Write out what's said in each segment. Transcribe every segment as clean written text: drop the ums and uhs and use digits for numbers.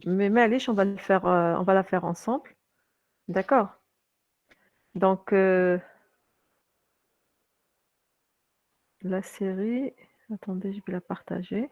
Mais معليش, on va la faire ensemble. D'accord? Donc, la série, attendez, je vais la partager.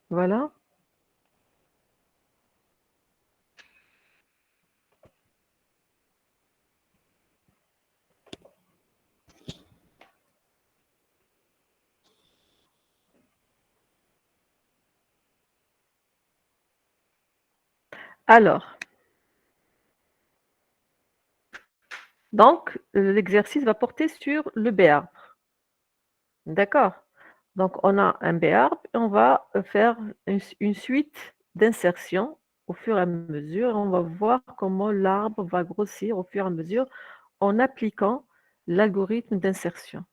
Voilà. Alors, donc, l'exercice va porter sur le verbe. D'accord? Donc, on a un verbe et on va faire une suite d'insertions au fur et à mesure. On va voir comment l'arbre va grossir au fur et à mesure en appliquant l'algorithme d'insertion.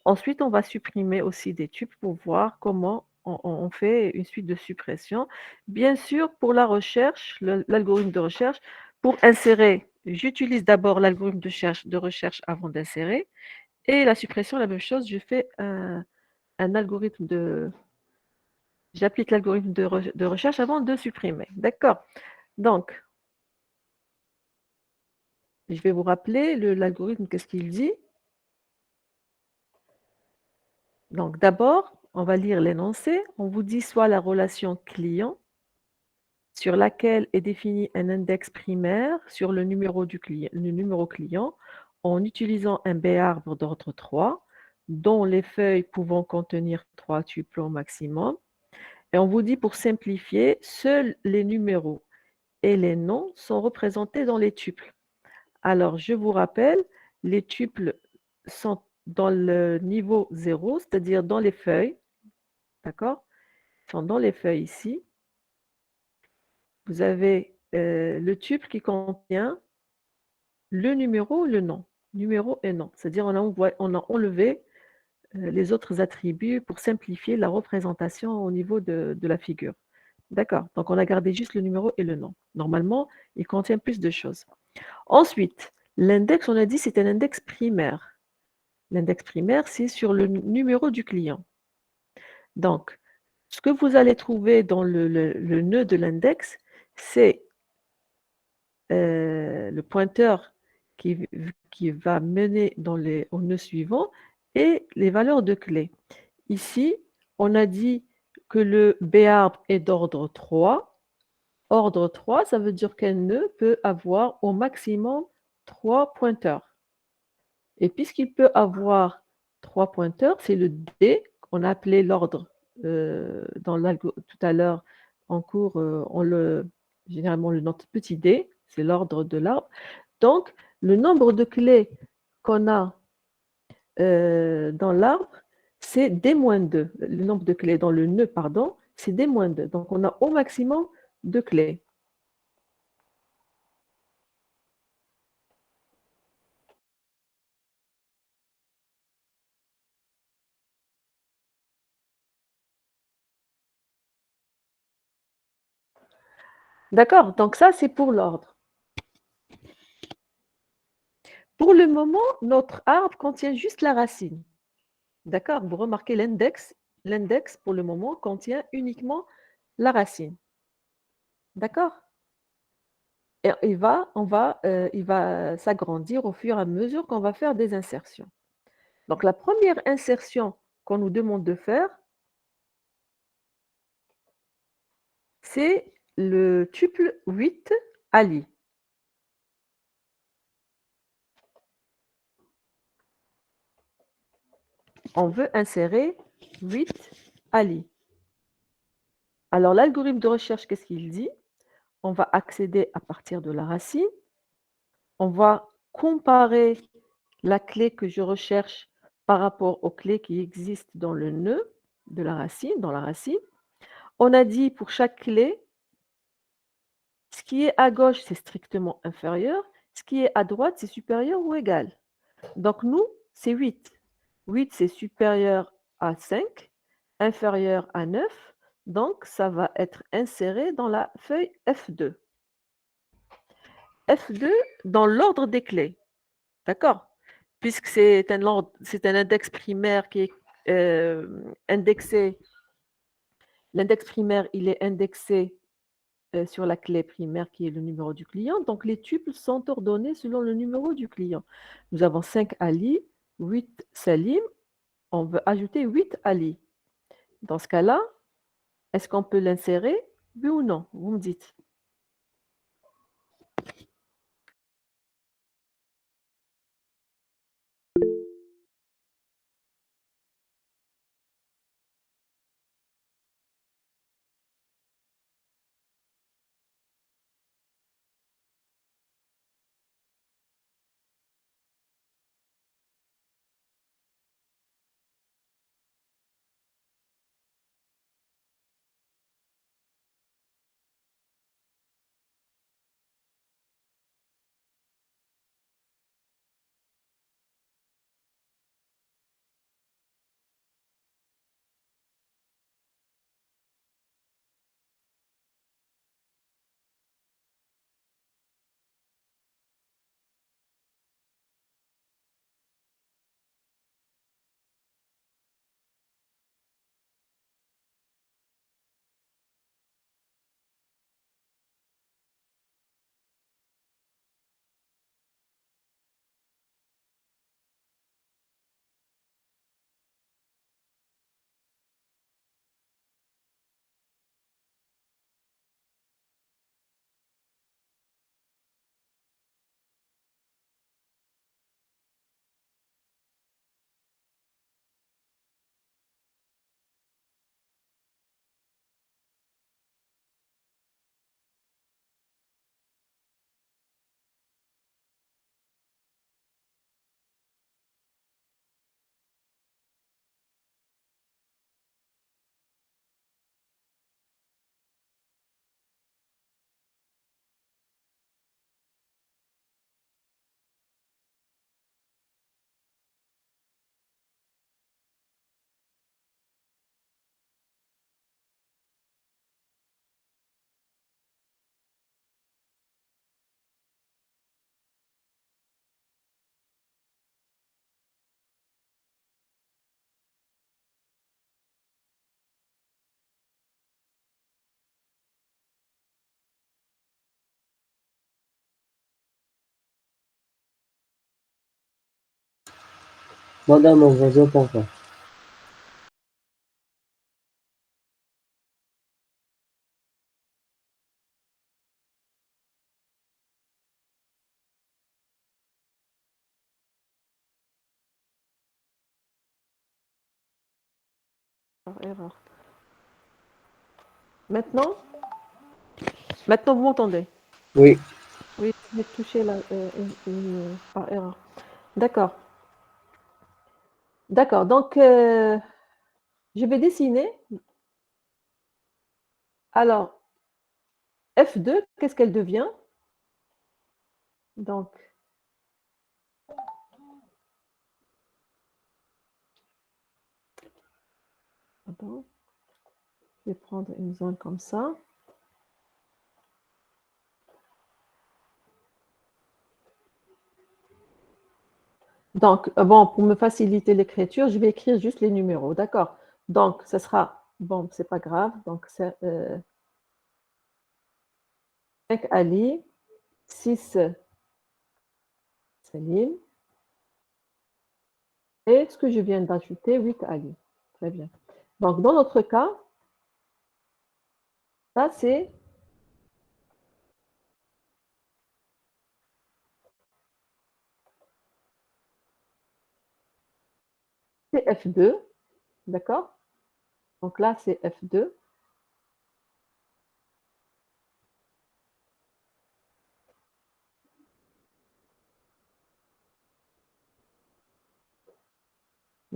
Ensuite, on va supprimer aussi des tubes pour voir comment on fait une suite de suppression. Bien sûr, pour la recherche, l'algorithme de recherche, pour insérer, j'utilise d'abord l'algorithme de recherche avant d'insérer. Et la suppression, la même chose, je fais un algorithme de... J'applique l'algorithme de recherche avant de supprimer. D'accord? Donc, je vais vous rappeler l'algorithme, qu'est-ce qu'il dit? Donc, d'abord, on va lire l'énoncé. On vous dit soit la relation client, sur laquelle est défini un index primaire sur le numéro client en utilisant un B-arbre d'ordre 3, dont les feuilles pouvant contenir 3 tuples au maximum. Et on vous dit, pour simplifier, seuls les numéros et les noms sont représentés dans les tuples. Alors, je vous rappelle, les tuples sont dans le niveau 0, c'est-à-dire dans les feuilles, d'accord? Ils sont dans les feuilles ici. Vous avez le tuple qui contient le numéro, le nom. Numéro et nom. C'est-à-dire on a enlevé les autres attributs pour simplifier la représentation au niveau de la figure. D'accord. Donc on a gardé juste le numéro et le nom. Normalement, il contient plus de choses. Ensuite, l'index, on a dit, c'est un index primaire. L'index primaire, c'est sur le numéro du client. Donc, ce que vous allez trouver dans le nœud de l'index, c'est le pointeur qui, qui va mener au nœud suivant et les valeurs de clé. Ici, on a dit que le B-arbre est d'ordre 3. Ordre 3, ça veut dire qu'un nœud peut avoir au maximum 3 pointeurs. Et puisqu'il peut avoir 3 pointeurs, c'est le D qu'on a appelé l'ordre tout à l'heure en cours, généralement le note petit d, c'est l'ordre de l'arbre. Donc, le nombre de clés qu'on a dans l'arbre, c'est D-2. Le nombre de clés dans le nœud, pardon, c'est D-2. Donc, on a au maximum 2 clés. D'accord? Donc ça, c'est pour l'ordre. Pour le moment, notre arbre contient juste la racine. D'accord? Vous remarquez l'index. L'index, pour le moment, contient uniquement la racine. D'accord? Et il va s'agrandir au fur et à mesure qu'on va faire des insertions. Donc, la première insertion qu'on nous demande de faire, c'est le tuple 8 Ali. On veut insérer 8 Ali. Alors, l'algorithme de recherche, qu'est-ce qu'il dit? On va accéder à partir de la racine. On va comparer la clé que je recherche par rapport aux clés qui existent dans le nœud de la racine, dans la racine. On a dit pour chaque clé, ce qui est à gauche, c'est strictement inférieur. Ce qui est à droite, c'est supérieur ou égal. Donc nous, c'est 8. 8, c'est supérieur à 5, inférieur à 9. Donc ça va être inséré dans la feuille F2. F2 dans l'ordre des clés. D'accord? Puisque c'est un index primaire qui est indexé. L'index primaire, il est indexé sur la clé primaire qui est le numéro du client. Donc, les tuples sont ordonnés selon le numéro du client. Nous avons 5 Ali, 8 Salim. On veut ajouter 8 Ali. Dans ce cas-là, est-ce qu'on peut l'insérer? Oui ou non? Vous me dites. Madame, on vous entend pas. Erreur. Maintenant, maintenant vous m'entendez? Oui, Oui, j'ai touché par erreur. D'accord. D'accord. Donc, je vais dessiner. Alors, F2, qu'est-ce qu'elle devient? Donc, attends, je vais prendre une zone comme ça. Donc, bon, pour me faciliter l'écriture, je vais écrire juste les numéros, d'accord? Donc, ça sera, bon, c'est pas grave, donc c'est 5 Ali, 6 Salim, et ce que je viens d'ajouter, 8 Ali. Très bien. Donc, dans notre cas, ça c'est F2, d'accord? Donc là, c'est F2.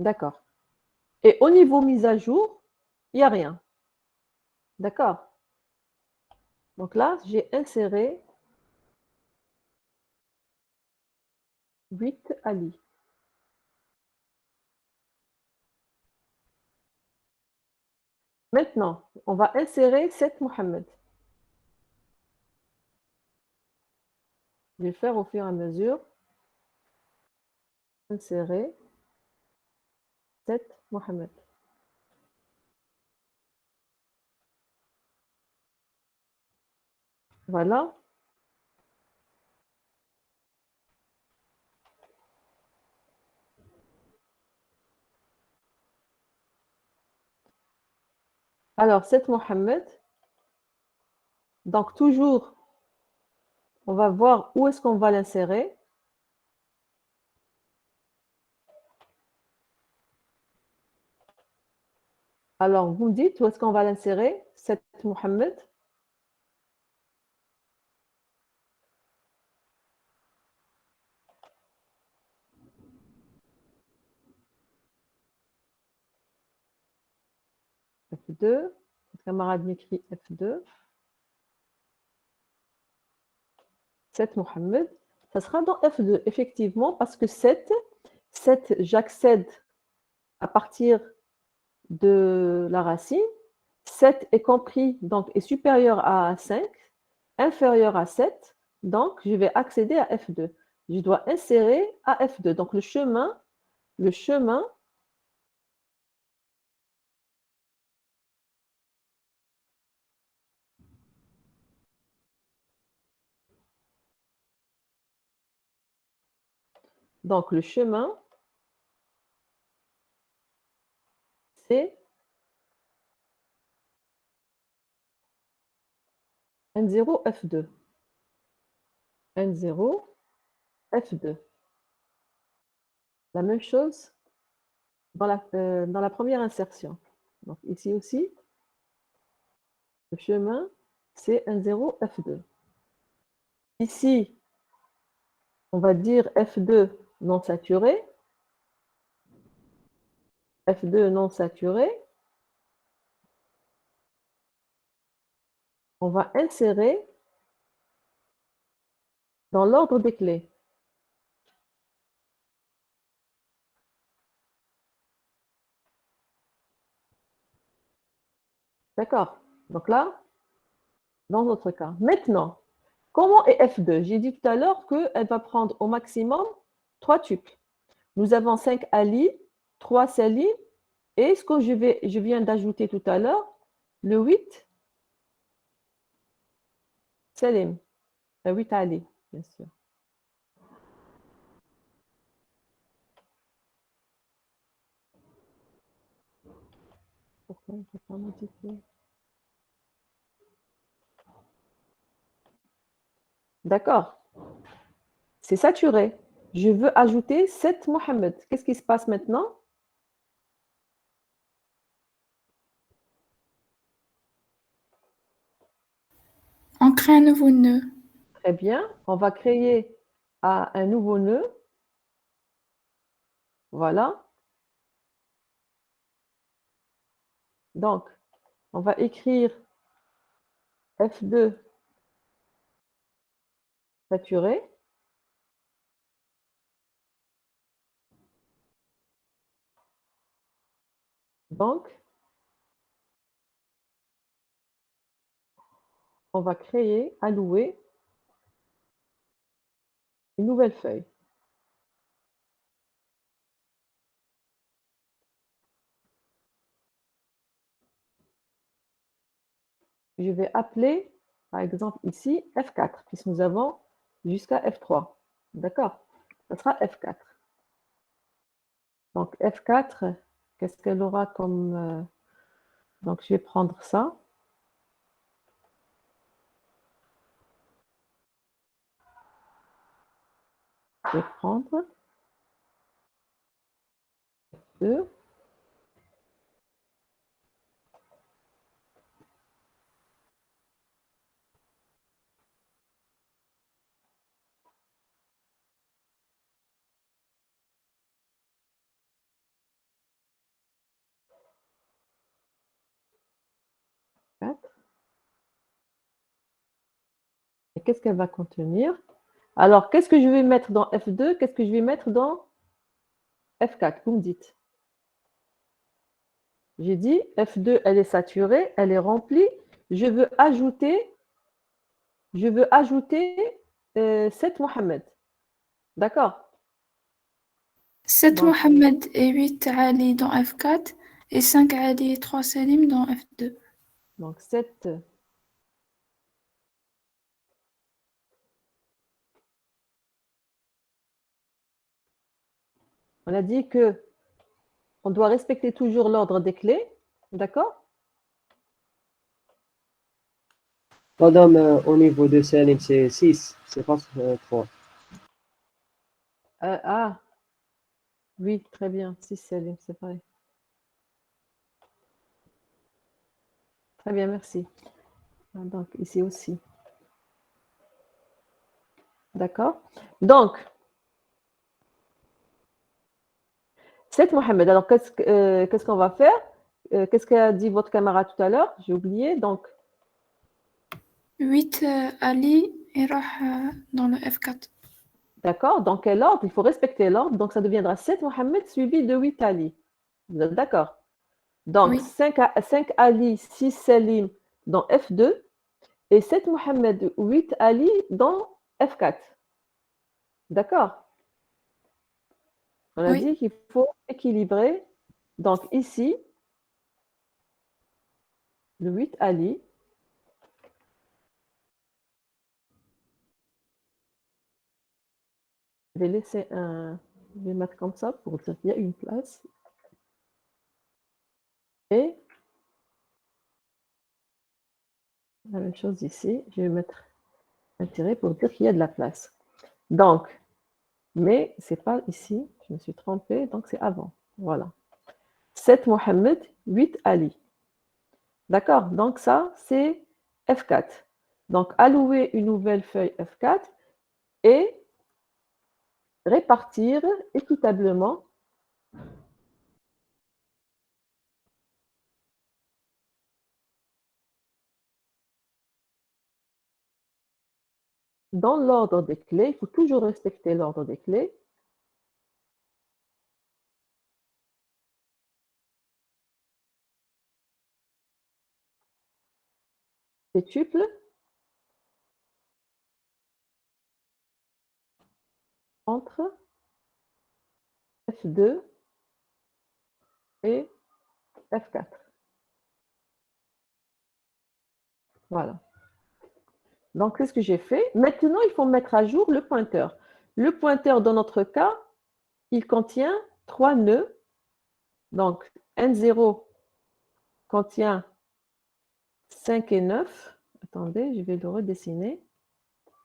D'accord. Et au niveau mise à jour, il n'y a rien. D'accord. Donc là, j'ai inséré 8 Ali. Maintenant, on va insérer 7 Mohamed. Je vais faire au fur et à mesure. Insérer 7 Mohamed. Voilà. Alors, 7 Mohamed. Donc, toujours, on va voir où est-ce qu'on va l'insérer. Alors, vous me dites où est-ce qu'on va l'insérer, 7 Mohamed. F2. Votre camarade m'écrit F2. 7 Mohamed. Ça sera dans F2, effectivement, parce que 7, j'accède à partir de la racine. 7 est compris, donc est supérieur à 5, inférieur à 7, donc je vais accéder à F2. Je dois insérer à F2. Donc le chemin, donc le chemin, c'est N0 F2. N0 F2. La même chose dans la première insertion. Donc ici aussi, le chemin, c'est N0 F2. Ici, on va dire F2 non saturé. F2 non saturé. On va insérer dans l'ordre des clés. D'accord. Donc là, dans notre cas. Maintenant, comment est F2? J'ai dit tout à l'heure qu'elle va prendre au maximum 3 tuples. Nous avons 5 Ali, 3 Salim, et ce que je viens d'ajouter tout à l'heure, le 8 Salim, le 8 Ali, bien sûr. Pourquoi je ne peux pas modifier? D'accord. C'est saturé. Je veux ajouter 7 Mohamed. Qu'est-ce qui se passe maintenant? On crée un nouveau nœud. Très bien. On va créer un nouveau nœud. Voilà. Donc, on va écrire F2 saturé. Donc, on va créer, allouer une nouvelle feuille. Je vais appeler, par exemple, ici F4, puisque nous avons jusqu'à F3. D'accord? Ce sera F4. Donc, F4, qu'est-ce qu'elle aura comme... donc, je vais prendre ça. Je vais prendre 2. qu'est-ce qu'elle va contenir? Alors, qu'est-ce que je vais mettre dans F2? Qu'est-ce que je vais mettre dans F4? Vous me dites. J'ai dit F2, elle est saturée, elle est remplie. Je veux ajouter 7 Mohamed. D'accord? 7 Donc, Mohamed et 8 Ali dans F4 et 5 Ali et 3 Salim dans F2. donc 7. On a dit que on doit respecter toujours l'ordre des clés. D'accord? Madame, au niveau de Salim, c'est 6, c'est pas 3. Ah, oui, très bien. 6 Salim, c'est vrai. Très bien, merci. Donc, ici aussi. D'accord? Donc, 7 Mohamed. Alors, qu'est-ce qu'on va faire? Qu'est-ce qu'a dit votre camarade tout à l'heure? J'ai oublié. Donc, 8 Ali et Rah dans le F4. d'accord? Dans quel ordre? Il faut respecter l'ordre. Donc, ça deviendra 7 Mohamed suivi de 8 Ali. Vous êtes d'accord? Donc, Oui, 5 Ali, 6 Salim dans F2 et 7 Mohamed, 8 Ali dans F4. D'accord? On a oui, dit qu'il faut équilibrer. Donc, ici, le 8 Ali. Je vais laisser un. Je vais mettre comme ça pour dire qu'il y a une place. Et la même chose ici. Je vais mettre un tiret pour dire qu'il y a de la place. Donc, mais c'est pas ici. Je me suis trompée. Donc, c'est avant. Voilà. 7 Mohamed, 8 Ali. D'accord? Donc, ça, c'est F4. Donc, allouer une nouvelle feuille F4 et répartir équitablement dans l'ordre des clés. Il faut toujours respecter l'ordre des clés. Septuple entre F2 et F4. Voilà. Donc, c'est ce que j'ai fait. Maintenant, il faut mettre à jour le pointeur. Le pointeur, dans notre cas, il contient 3 nœuds. Donc, N0 contient 5 et 9. Attendez, je vais le redessiner.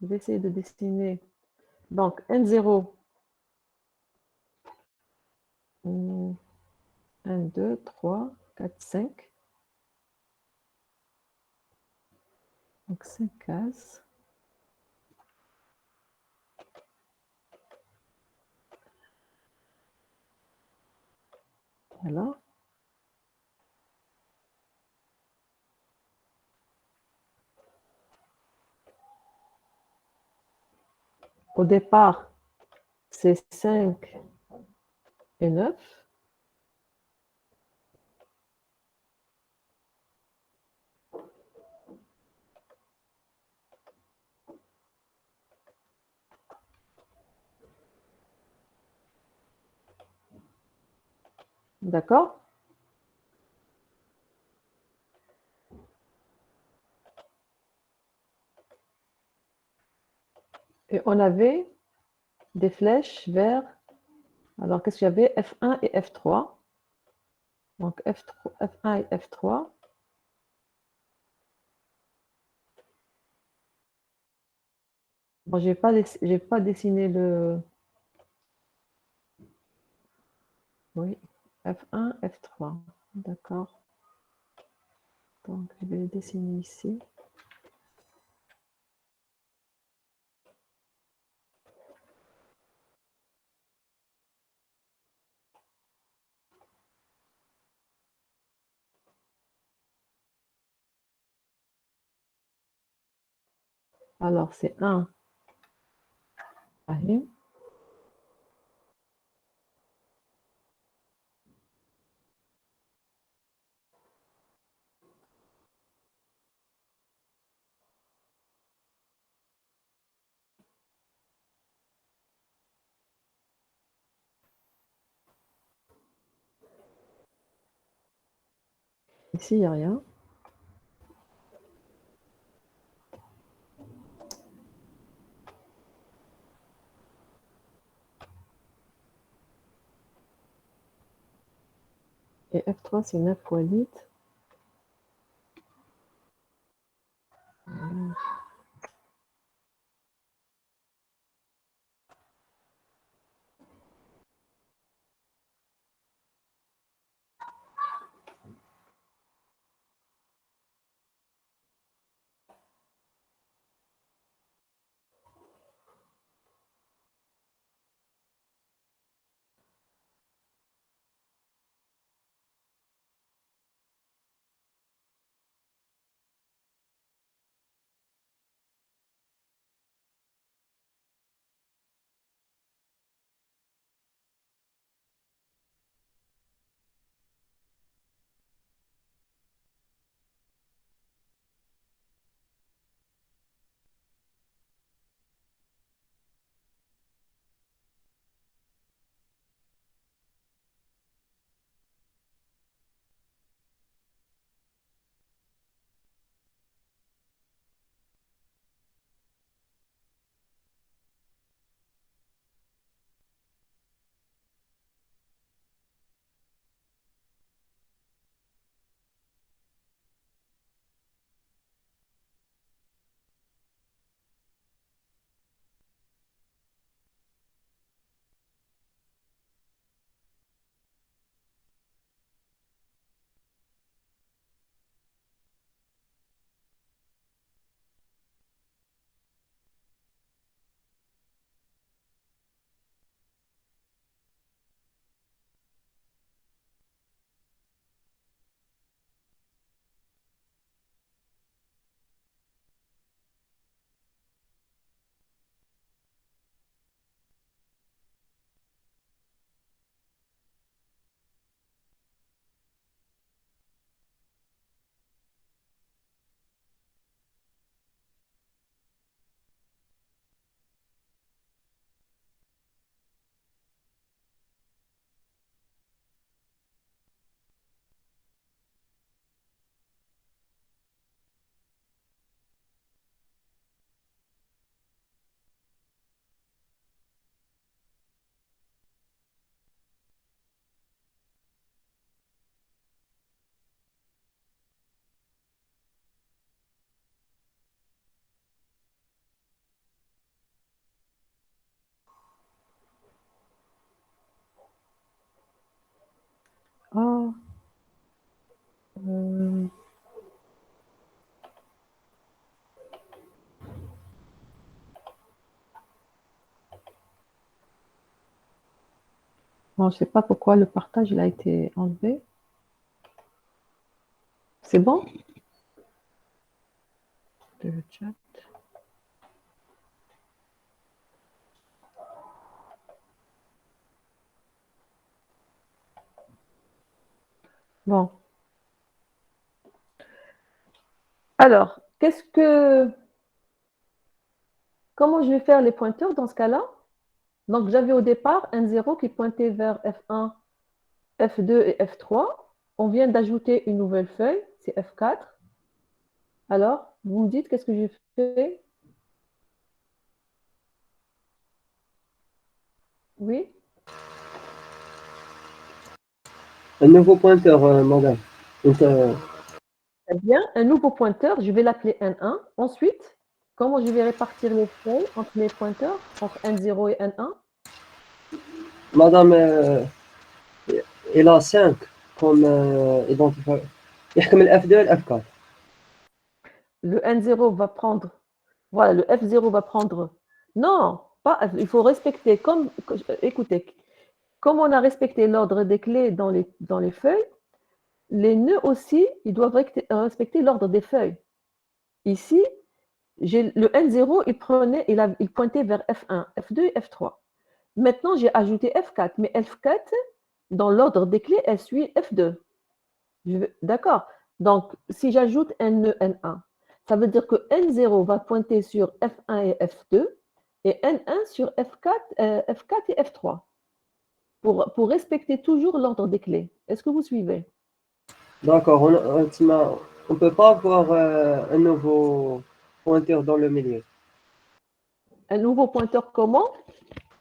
Je vais essayer de dessiner. Donc, N0, 1, 2, 3, 4, 5. Donc, 5 cases. Voilà. Au départ, c'est 5 et 9. D'accord? Et on avait des flèches vers. Alors, qu'est-ce qu'il y avait? F1 et F3. Donc, F3, F1 et F3. Bon, je n'ai pas dessiné le. Oui, F1, F3. D'accord. Donc, je vais le dessiner ici. Alors, c'est 1. Ahim. Ici, il n'y a rien. Et F3, c'est 9 fois 8. Ah, euh, bon, je ne sais pas pourquoi le partage il a été enlevé. C'est bon? Le chat. Bon. Alors, comment je vais faire les pointeurs dans ce cas-là? Donc, j'avais au départ un 0 qui pointait vers F1, F2 et F3. On vient d'ajouter une nouvelle feuille, c'est F4. Alors, vous me dites qu'est-ce que j'ai fait? Oui? Un nouveau pointeur, madame. Donc, Très bien. Un nouveau pointeur, je vais l'appeler N1. Ensuite, comment je vais répartir les feuilles entre les pointeurs, entre N0 et N1? madame, il a 5 comme identifiant. يحكم ال F2 et le F4. Le N0 va prendre, voilà, le F0 va prendre, non, pas, il faut respecter, écoutez, comme on a respecté l'ordre des clés dans les feuilles, les nœuds aussi, ils doivent respecter l'ordre des feuilles. Ici, Le N0, il pointait vers F1, F2 et F3. Maintenant, j'ai ajouté F4, mais F4, dans l'ordre des clés, elle suit F2. D'accord. Donc, si j'ajoute N2, N1, ça veut dire que N0 va pointer sur F1 et F2 et N1 sur F4 et F3 pour respecter toujours l'ordre des clés. Est-ce que vous suivez? D'accord, on ne peut pas avoir un nouveau pointeur dans le milieu. Un nouveau pointeur comment?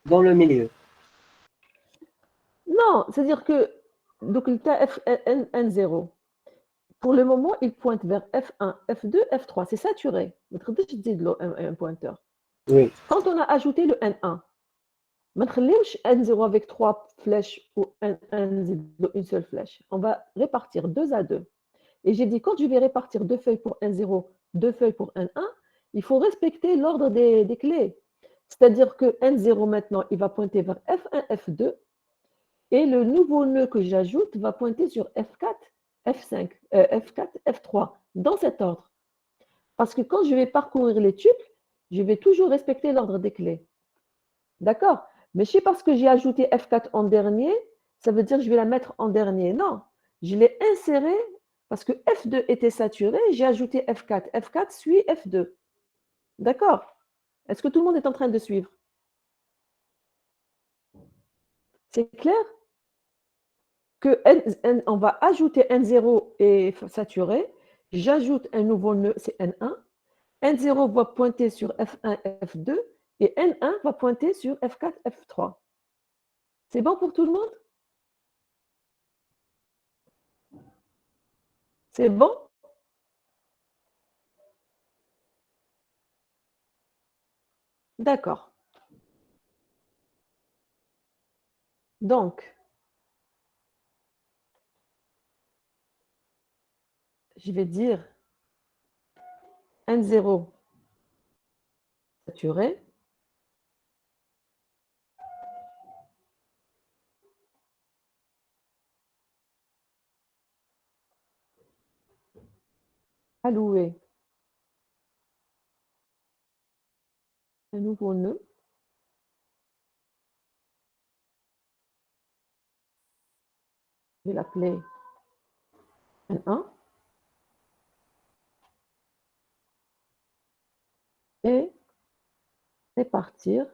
Dans le milieu. Non, c'est-à-dire que donc, N0, pour le moment, il pointe vers F1, F2, F3. C'est saturé. Un pointeur. Oui. Quand on a ajouté le N1, N0 avec 3 flèches ou une seule flèche. On va répartir 2 à 2. Et j'ai dit, quand je vais répartir 2 feuilles pour N0, 2 feuilles pour N1, il faut respecter l'ordre des clés. C'est-à-dire que N0 maintenant, il va pointer vers F1, F2, et le nouveau nœud que j'ajoute va pointer sur F4, F5, F4, F3, dans cet ordre. Parce que quand je vais parcourir les tuples, je vais toujours respecter l'ordre des clés. D'accord? Mais c'est parce que j'ai ajouté F4 en dernier, ça veut dire que je vais la mettre en dernier. Non, je l'ai inséré parce que F2 était saturé, j'ai ajouté F4. F4 suit F2. D'accord? Est-ce que tout le monde est en train de suivre? C'est clair? Que on va ajouter N0 et saturé. J'ajoute un nouveau nœud, c'est N1. N0 va pointer sur F1, F2 et N1 va pointer sur F4, F3. C'est bon pour tout le monde? C'est bon? D'accord. Donc, je vais dire N0 saturé. Allouer un nouveau nœud. Je vais l'appeler N1. Et répartir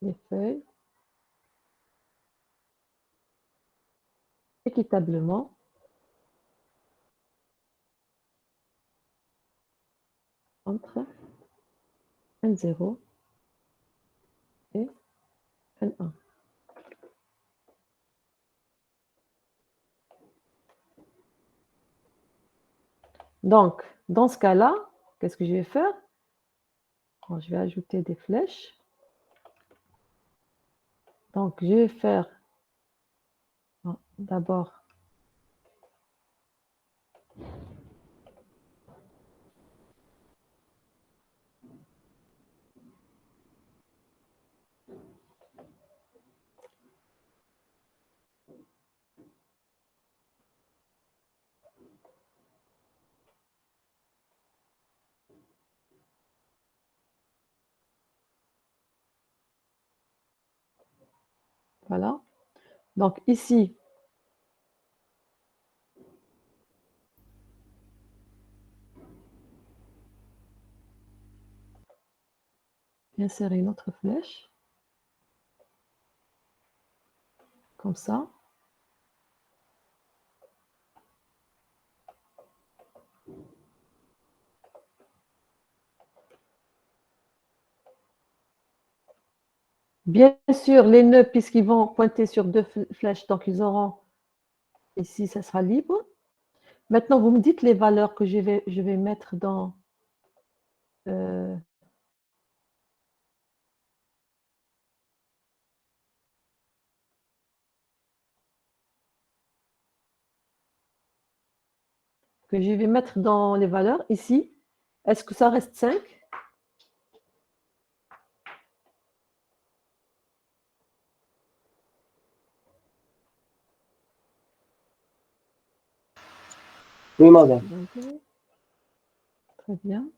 les feuilles équitablement entre N0 et N1. Donc, dans ce cas-là, qu'est-ce que je vais faire? Bon, je vais ajouter des flèches. Donc, je vais faire d'abord voilà. Donc, ici, insérer une autre flèche, comme ça. Bien sûr, les nœuds, puisqu'ils vont pointer sur 2 flèches, donc ils auront, ici, ça sera libre. Maintenant, vous me dites les valeurs que je vais mettre dans... que je vais mettre dans les valeurs ici. Est-ce que ça reste 5? Oui, madame. D'accord. Très bien.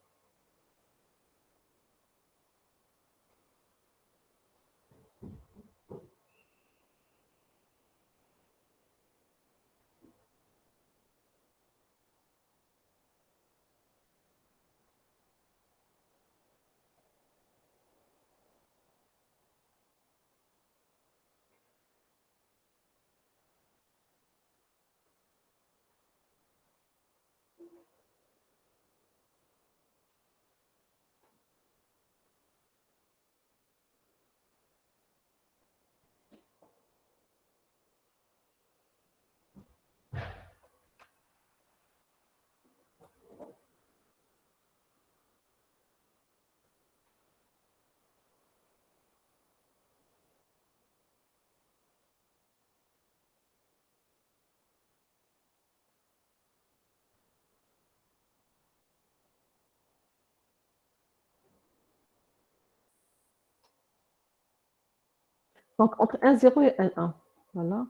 Donc, entre 1, 0 et 1, 1. Voilà.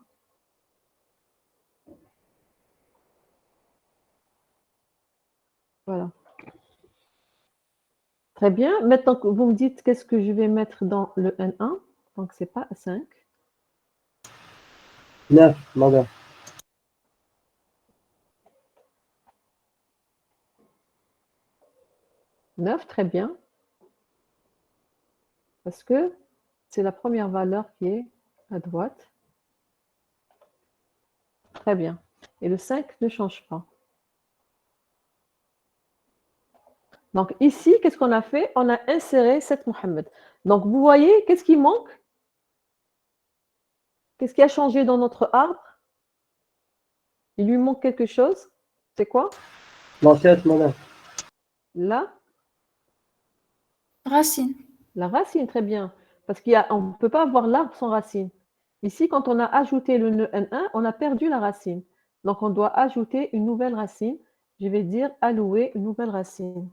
Voilà. Très bien. Maintenant que vous me dites qu'est-ce que je vais mettre dans le N1. Donc, c'est pas 5. 9, madame. 9, très bien. Parce que c'est la première valeur qui est à droite. Très bien. Et le 5 ne change pas. Donc ici, qu'est-ce qu'on a fait? On a inséré 7 Mohammed. Donc vous voyez, qu'est-ce qui manque? Qu'est-ce qui a changé dans notre arbre? Il lui manque quelque chose. C'est quoi? La tête, madame. Là, Racine. la racine, très bien. Parce qu'on ne peut pas avoir l'arbre sans racine. Ici, quand on a ajouté le nœud N1, on a perdu la racine. Donc on doit ajouter une nouvelle racine. Je vais dire allouer une nouvelle racine.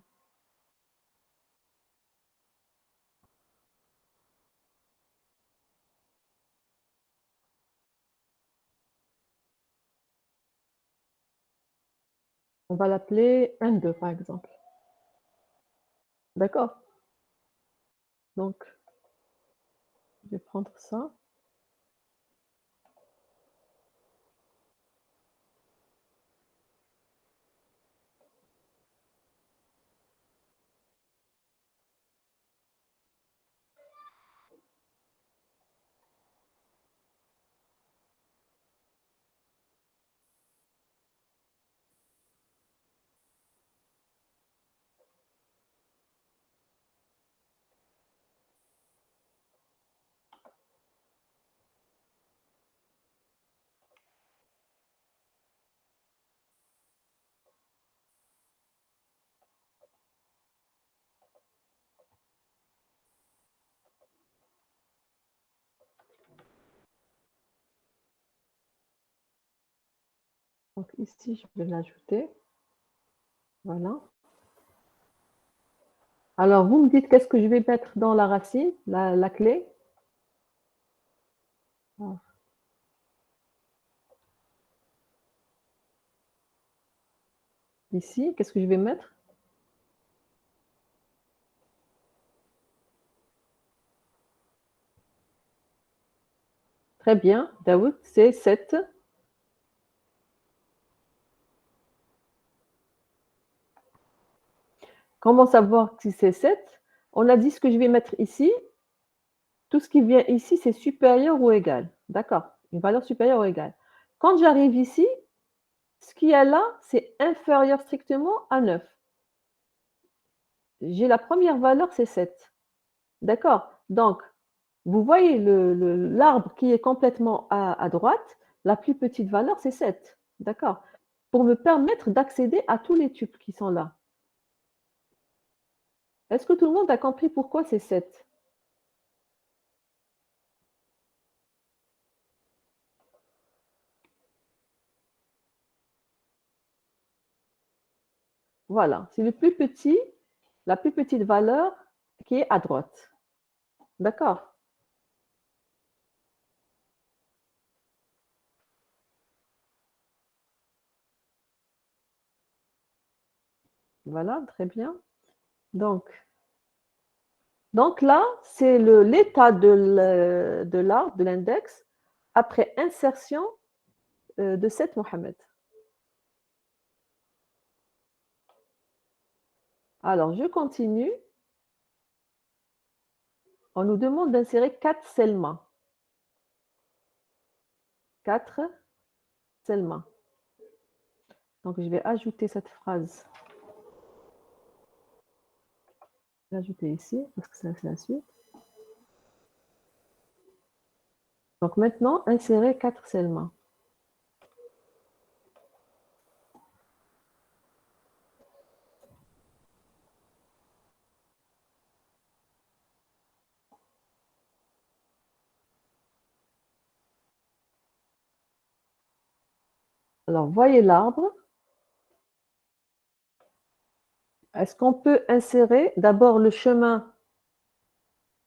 On va l'appeler N2, par exemple. D'accord? Donc, je vais prendre ça. Donc ici, je vais l'ajouter. Voilà. Alors, vous me dites qu'est-ce que je vais mettre dans la racine, la clé. Ah. Ici, qu'est-ce que je vais mettre? Très bien, Daoud, c'est 7. Comment savoir si c'est 7? On a dit ce que je vais mettre ici. Tout ce qui vient ici, c'est supérieur ou égal. D'accord, une valeur supérieure ou égale. Quand j'arrive ici, ce qu'il y a là, c'est inférieur strictement à 9. J'ai la première valeur, c'est 7. D'accord? Donc, vous voyez l'arbre qui est complètement à droite, la plus petite valeur, c'est 7. D'accord? Pour me permettre d'accéder à tous les tubes qui sont là. Est-ce que tout le monde a compris pourquoi c'est 7? Voilà, c'est le plus petit, la plus petite valeur qui est à droite. D'accord? Voilà, très bien. Donc là, c'est l'état de l'arbre, de l'index, après insertion de 7 Mohammed. Alors, je continue. On nous demande d'insérer 4 Selma. 4 Selma. Donc, je vais ajouter cette phrase. Je vais ajouter ici, parce que c'est la suite. Donc, maintenant, insérer 4 Selma. Alors, voyez l'arbre. Est-ce qu'on peut insérer d'abord le chemin?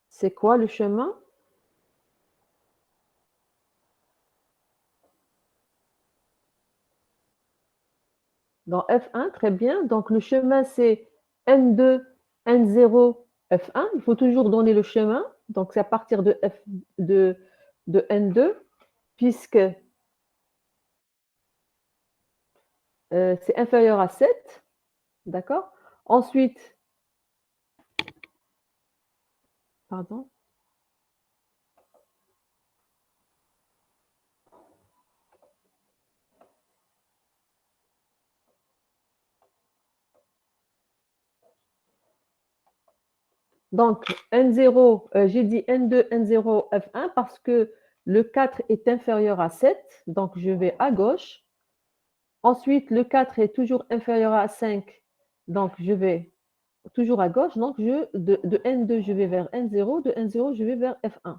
C'est quoi le chemin? Dans F1, très bien. Donc, le chemin, c'est N2, N0, F1. Il faut toujours donner le chemin. Donc, c'est à partir de, de N2, puisque c'est inférieur à 7. D'accord? Ensuite, pardon. Donc, N0, j'ai dit N2, N0, F1 parce que le 4 est inférieur à 7. Donc, je vais à gauche. Ensuite, le 4 est toujours inférieur à 5. Donc, je vais toujours à gauche. Donc, de N2, je vais vers N0. De N0, je vais vers F1.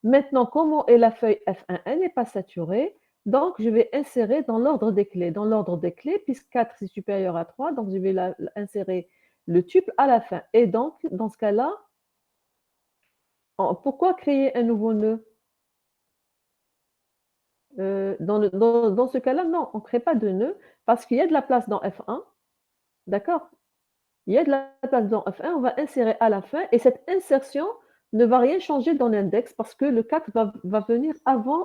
Maintenant, comment est la feuille F1? Elle n'est pas saturée. Donc, je vais insérer dans l'ordre des clés. Dans l'ordre des clés, puisque 4 c'est supérieur à 3, donc je vais insérer le tuple à la fin. Et donc, dans ce cas-là, pourquoi créer un nouveau nœud? Dans ce cas-là, non, on ne crée pas de nœud parce qu'il y a de la place dans F1. D'accord? Il y a de la place dans F1, on va insérer à la fin et cette insertion ne va rien changer dans l'index parce que le 4 va venir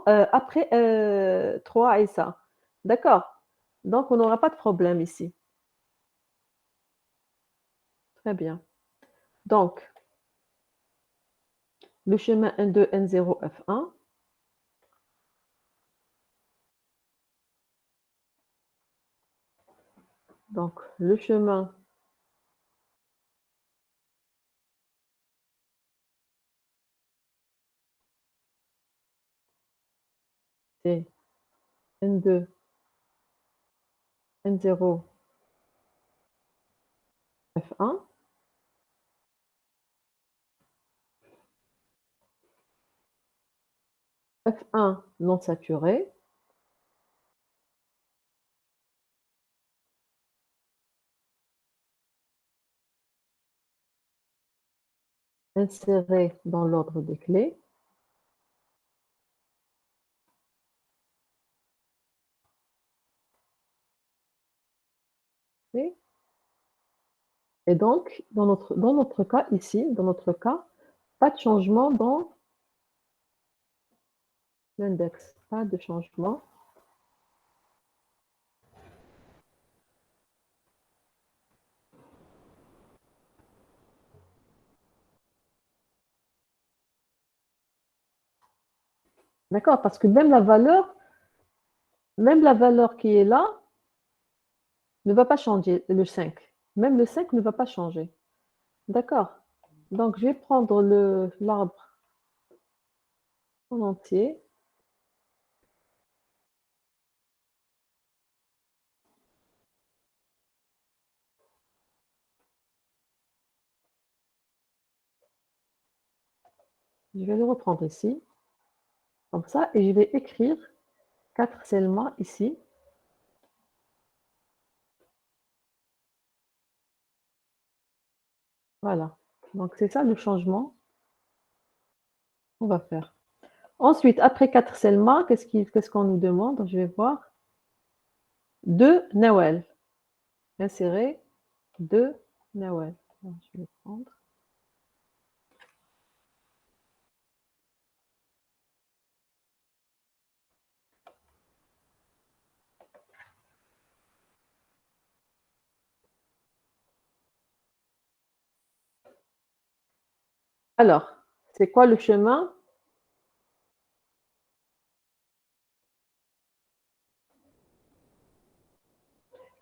après 3 et ça. D'accord? Donc, on n'aura pas de problème ici. Très bien. Donc, le chemin N2, N0, F1. Donc, le chemin c'est N2, N0, F1. F1 non saturé. Insérer dans l'ordre des clés. Et donc, dans notre cas ici, pas de changement dans l'index, pas de changement. D'accord, parce que même la valeur qui est là ne va pas changer, le 5. Même le 5 ne va pas changer. D'accord. Donc, je vais prendre l'arbre en entier. Je vais le reprendre ici, comme ça, et je vais écrire 4 Selma ici. Voilà. Donc, c'est ça le changement qu'on va faire. Ensuite, après 4 Selma, qu'est-ce qu'on nous demande? Je vais voir. 2 Nawel. Insérer 2 Nawel. Alors, je vais prendre. Alors, c'est quoi le chemin?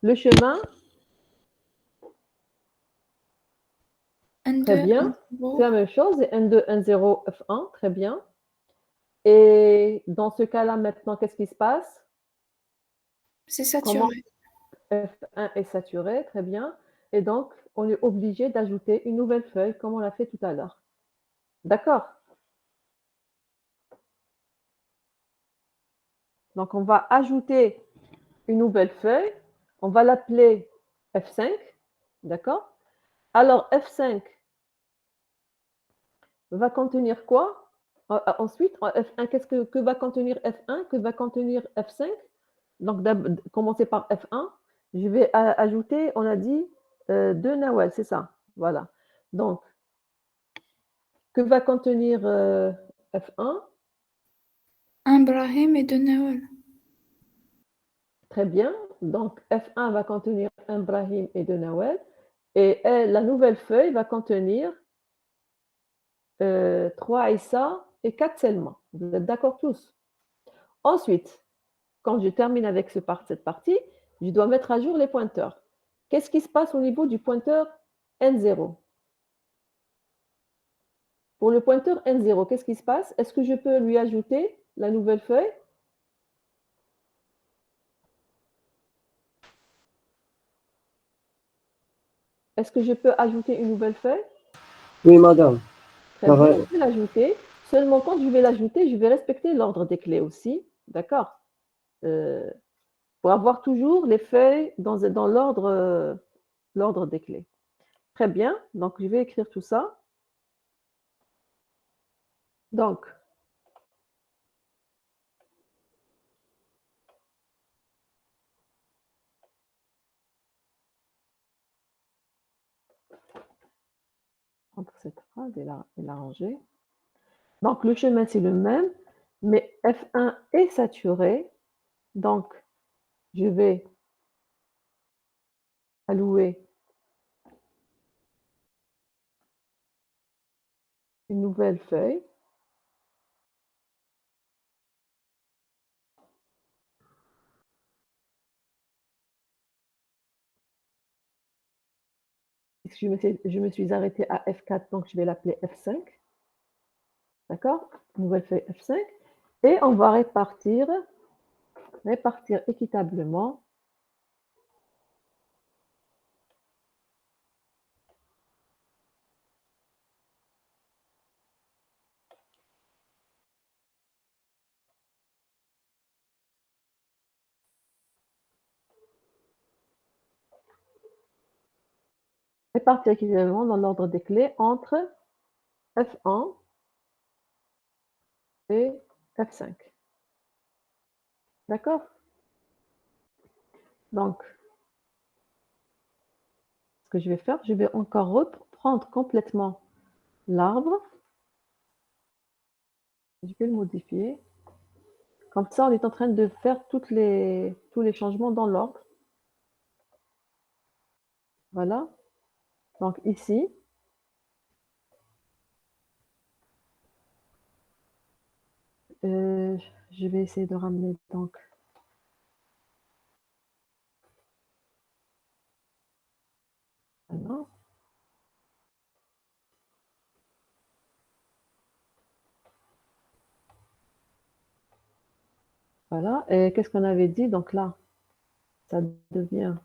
Le chemin, N2, très bien. N0. C'est la même chose, c'est N2, N0, F1, très bien. Et dans ce cas-là, maintenant, qu'est-ce qui se passe? C'est Comment saturé. F1 est saturé, très bien. Et donc, on est obligé d'ajouter une nouvelle feuille, comme on l'a fait tout à l'heure. D'accord? Donc, on va ajouter une nouvelle feuille. On va l'appeler F5. D'accord? Alors, F5 va contenir quoi? Ensuite, F1, que va contenir F1? Que va contenir F5? Donc, commencer par F1. Je vais ajouter, on a dit, 2 Nawel, c'est ça. Voilà. Donc, que va contenir F1? Un Brahim et 2 Nawel. Très bien. Donc, F1 va contenir un Brahim et 2 Nawel. Et la nouvelle feuille va contenir 3 Issa et 4 Selma. Vous êtes d'accord tous? Ensuite, quand je termine avec cette partie, je dois mettre à jour les pointeurs. Qu'est-ce qui se passe au niveau du pointeur N0? Pour le pointeur N0, qu'est-ce qui se passe? Est-ce que je peux lui ajouter la nouvelle feuille? Est-ce que je peux ajouter une nouvelle feuille? Oui, madame. Très Car, bien, je vais l'ajouter. Seulement, quand je vais l'ajouter, je vais respecter l'ordre des clés aussi. D'accord? Pour avoir toujours les feuilles dans l'ordre des clés. Très bien. Donc, je vais écrire tout ça. Donc, entre cette phrase et la ranger. Donc, le chemin, c'est le même, mais F1 est saturé. Donc, je vais allouer une nouvelle feuille. Je me suis arrêtée à F4, donc je vais l'appeler F5. D'accord? Nouvelle feuille F5. Et on va répartir équitablement. Répartir équitablement dans l'ordre des clés entre F1 et F5. D'accord? Donc, ce que je vais faire, je vais encore reprendre complètement l'arbre. Je vais le modifier. Comme ça, on est en train de faire tous les changements dans l'ordre. Voilà. Donc ici, je vais essayer de ramener donc. Voilà. Voilà. Et qu'est-ce qu'on avait dit? Donc là, ça devient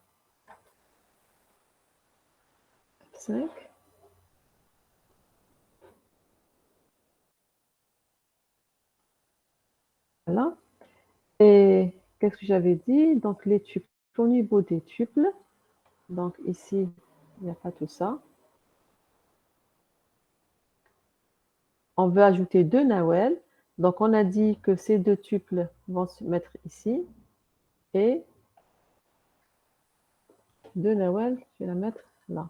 5. Voilà. Et qu'est-ce que j'avais dit? Donc les tuples, au niveau des tuples, donc ici, il n'y a pas tout ça. On veut ajouter 2 Nawel. Donc on a dit que ces 2 tuples vont se mettre ici. Et 2 Nawel, je vais la mettre là.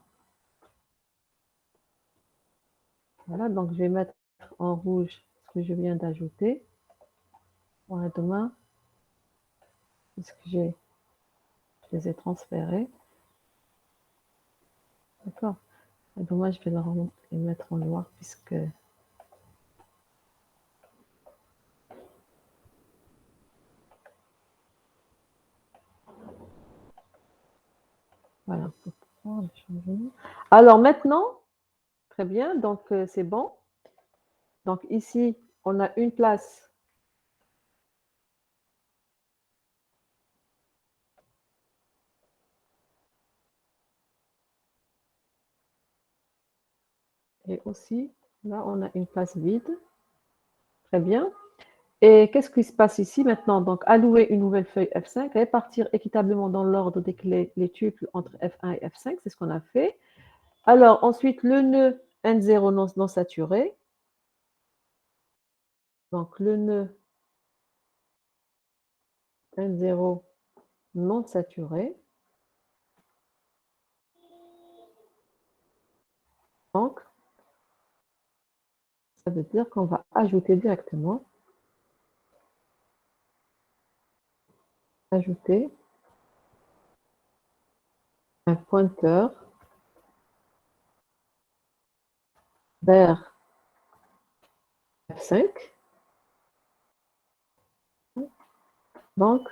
Voilà, donc je vais mettre en rouge ce que je viens d'ajouter. Voilà, demain, ce que je les ai transférés. D'accord. Et demain, je vais les mettre en noir puisque voilà. Alors maintenant, très bien, donc c'est bon. Donc ici, on a une place. Et aussi, là, on a une place vide. Très bien. Et qu'est-ce qui se passe ici maintenant? Donc, allouer une nouvelle feuille F5, répartir équitablement dans l'ordre des clés les tuples entre F1 et F5, c'est ce qu'on a fait. Alors, ensuite, le nœud N0 non saturé. Donc, le nœud N0 non saturé. Donc, ça veut dire qu'on va ajouter directement, ajouter un pointeur vers F5. Donc,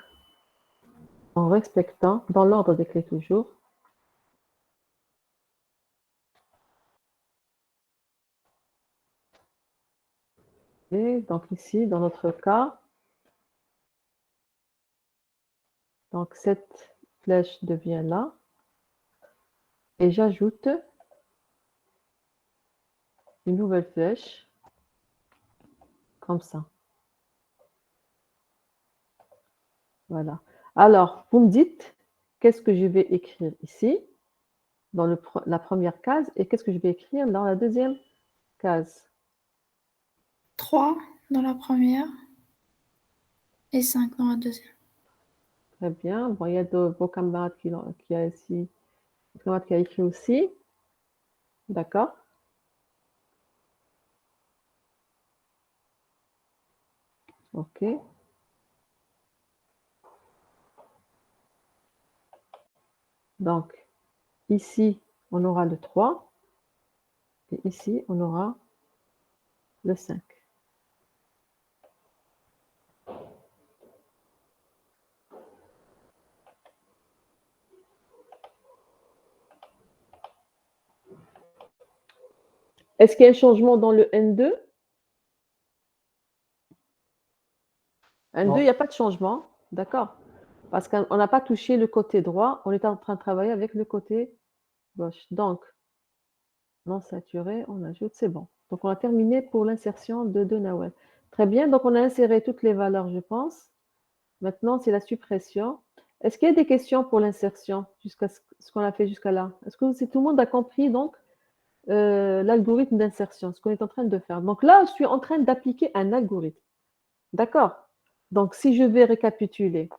en respectant, dans l'ordre des clés toujours, et donc ici, dans notre cas, donc cette flèche devient là, et j'ajoute une nouvelle flèche, comme ça. Voilà. Alors, vous me dites, qu'est-ce que je vais écrire ici, dans la première case, et qu'est-ce que je vais écrire dans la deuxième case? 3 dans la première et 5 dans la deuxième. Très bien. Bon, il y a vos camarades qui a ici, camarade qui a écrit aussi. D'accord. OK. Donc, ici, on aura le 3. Et ici, on aura le 5. Est-ce qu'il y a un changement dans le N2? N2, Non. il n'y a pas de changement. D'accord. Parce qu'on n'a pas touché le côté droit. On est en train de travailler avec le côté gauche. Donc, non saturé, on ajoute, c'est bon. Donc, on a terminé pour l'insertion de Nawel. Très bien. Donc, on a inséré toutes les valeurs, je pense. Maintenant, c'est la suppression. Est-ce qu'il y a des questions pour l'insertion jusqu'à ce qu'on a fait jusqu'à là? Est-ce que tout le monde a compris donc l'algorithme d'insertion, ce qu'on est en train de faire? Donc là, je suis en train d'appliquer un algorithme. D'accord? Donc, si je vais récapituler,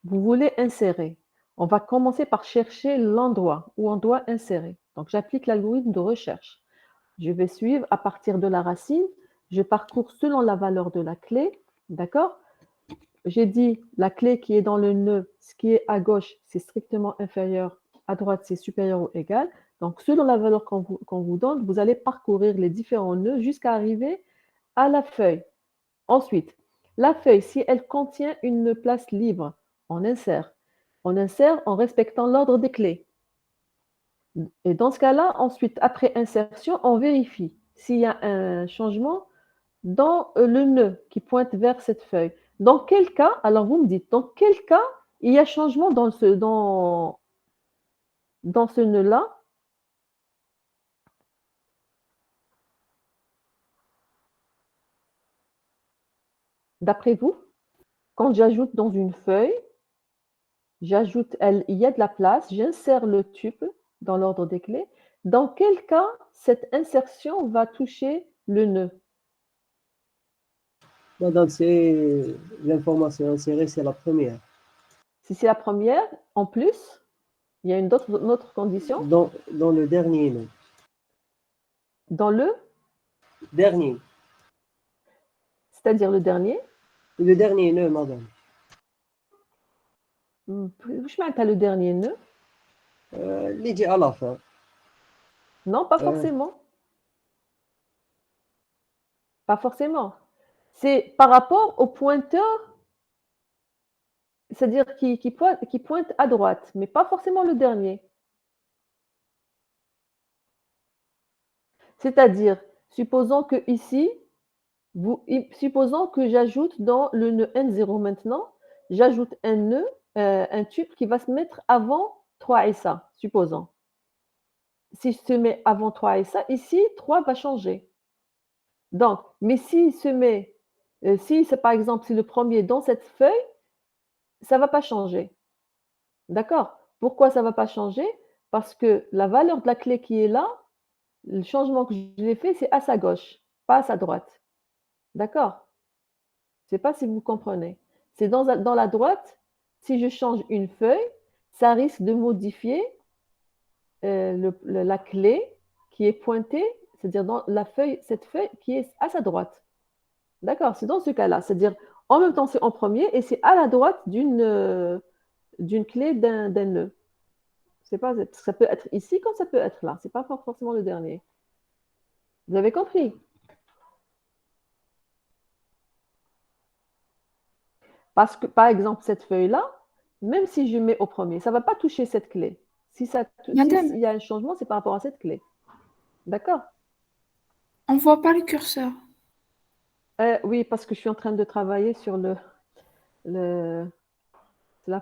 vous voulez insérer. On va commencer par chercher l'endroit où on doit insérer. Donc, j'applique l'algorithme de recherche. Je vais suivre à partir de la racine. Je parcours selon la valeur de la clé. D'accord? J'ai dit la clé qui est dans le nœud, ce qui est à gauche, c'est strictement inférieur, à droite, c'est supérieur ou égal. Donc, selon la valeur qu'on vous donne, vous allez parcourir les différents nœuds jusqu'à arriver à la feuille. Ensuite, la feuille, si elle contient une place libre, on insère. On insère en respectant l'ordre des clés. Et dans ce cas-là, ensuite, après insertion, on vérifie s'il y a un changement dans le nœud qui pointe vers cette feuille. Dans quel cas, alors vous me dites, dans quel cas il y a changement dans ce nœud-là? D'après vous, quand j'ajoute dans une feuille, il y a de la place, j'insère le tuple dans l'ordre des clés. Dans quel cas cette insertion va toucher le nœud? Madame, c'est l'information insérée, c'est la première. Si c'est la première, en plus, Il y a une autre condition dans le dernier nœud. dans le, Dernier. c'est-à-dire le dernier. Le dernier nœud, madame. Je m'attends le dernier nœud. Il dit à la fin. Non, pas Euh, forcément. Pas forcément. C'est par rapport au pointeur, c'est-à-dire qui pointe à droite, mais pas forcément le dernier. C'est-à-dire, supposons que ici, supposons que j'ajoute dans le nœud N0 maintenant, j'ajoute un nœud, un tube qui va se mettre avant 3 SA, supposons. Si je se mets avant 3 SA, ici, 3 va changer. Donc, mais s'il se met, si c'est par exemple, si le premier dans cette feuille, ça ne va pas changer. D'accord? Pourquoi ça ne va pas changer? Parce que la valeur de la clé qui est là, le changement que je l'ai fait, c'est à sa gauche, pas à sa droite. D'accord? Je ne sais pas si vous comprenez. C'est dans la droite, si je change une feuille, ça risque de modifier la clé qui est pointée, c'est-à-dire dans cette feuille qui est à sa droite. D'accord? C'est dans ce cas-là. C'est-à-dire, en même temps, c'est en premier et c'est à la droite d'une clé d'un nœud. C'est pas, ça peut être ici comme ça peut être là. C'est pas forcément le dernier. Vous avez compris? Parce que, par exemple, cette feuille-là, même si je mets au premier, ça ne va pas toucher cette clé. S'il Madame, y a un changement, c'est par rapport à cette clé. D'accord? on ne voit pas le curseur. Oui, parce que je suis en train de travailler sur la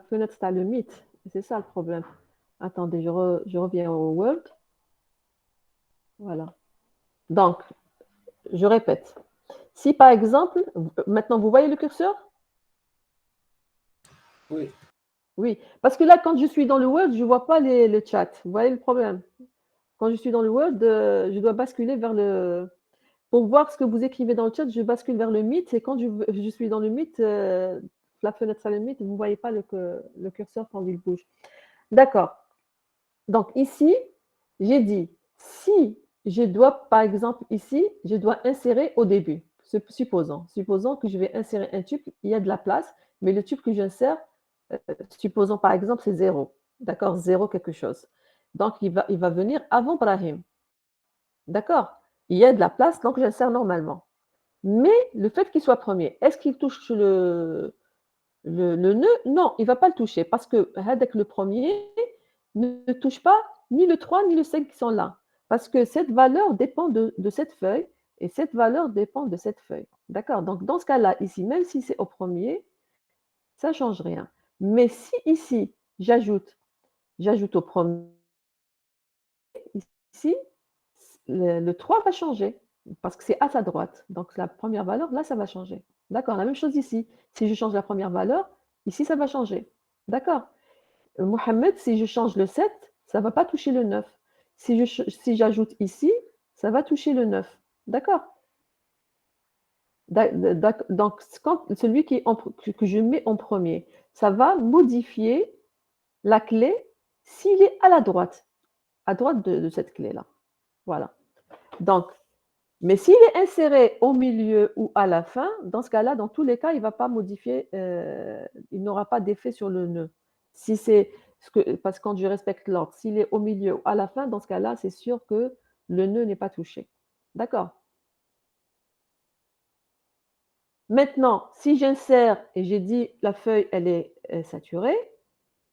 fenêtre Stalomit. C'est ça le problème. Attendez, je reviens au Word. Voilà. Donc, je répète. Si par exemple, maintenant vous voyez le curseur? Oui. Oui, parce que là, quand je suis dans le Word, je ne vois pas le chat. Vous voyez le problème? Quand je suis dans le Word, je dois basculer vers le... Pour voir ce que vous écrivez dans le chat, je bascule vers le Meet. Et quand je suis dans le Meet, la fenêtre sur le Meet, vous ne voyez pas le curseur quand il bouge. D'accord. Donc ici, j'ai dit, si je dois, par exemple, ici, je dois insérer au début. Supposons que je vais insérer un tube, il y a de la place, mais le tube que j'insère, supposons par exemple, c'est 0. D'accord? 0 quelque chose. Donc, il va venir avant Brahim. D'accord? Il y a de la place, donc j'insère normalement. Mais le fait qu'il soit premier, est-ce qu'il touche le nœud? Non, il ne va pas le toucher parce que le premier ne touche pas ni le 3 ni le 5 qui sont là. Parce que cette valeur dépend de cette feuille et cette valeur dépend de cette feuille. D'accord? Donc, dans ce cas-là, ici, même si c'est au premier, ça ne change rien. Mais si ici, j'ajoute au premier, ici, le 3 va changer parce que c'est à sa droite. Donc, la première valeur, là, ça va changer. D'accord? La même chose ici. Si je change la première valeur, ici, ça va changer. D'accord? Mohamed, si je change le 7, ça ne va pas toucher le 9. Si j'ajoute ici, ça va toucher le 9. D'accord? Donc, celui que je mets en premier, ça va modifier la clé s'il est à droite de cette clé-là. Voilà. Donc, mais s'il est inséré au milieu ou à la fin, dans ce cas-là, dans tous les cas, il ne va pas modifier, il n'aura pas d'effet sur le nœud. Si c'est parce que quand je respecte l'ordre, s'il est au milieu ou à la fin, dans ce cas-là, c'est sûr que le nœud n'est pas touché. D'accord? Maintenant, si j'insère et j'ai dit la feuille, elle est saturée,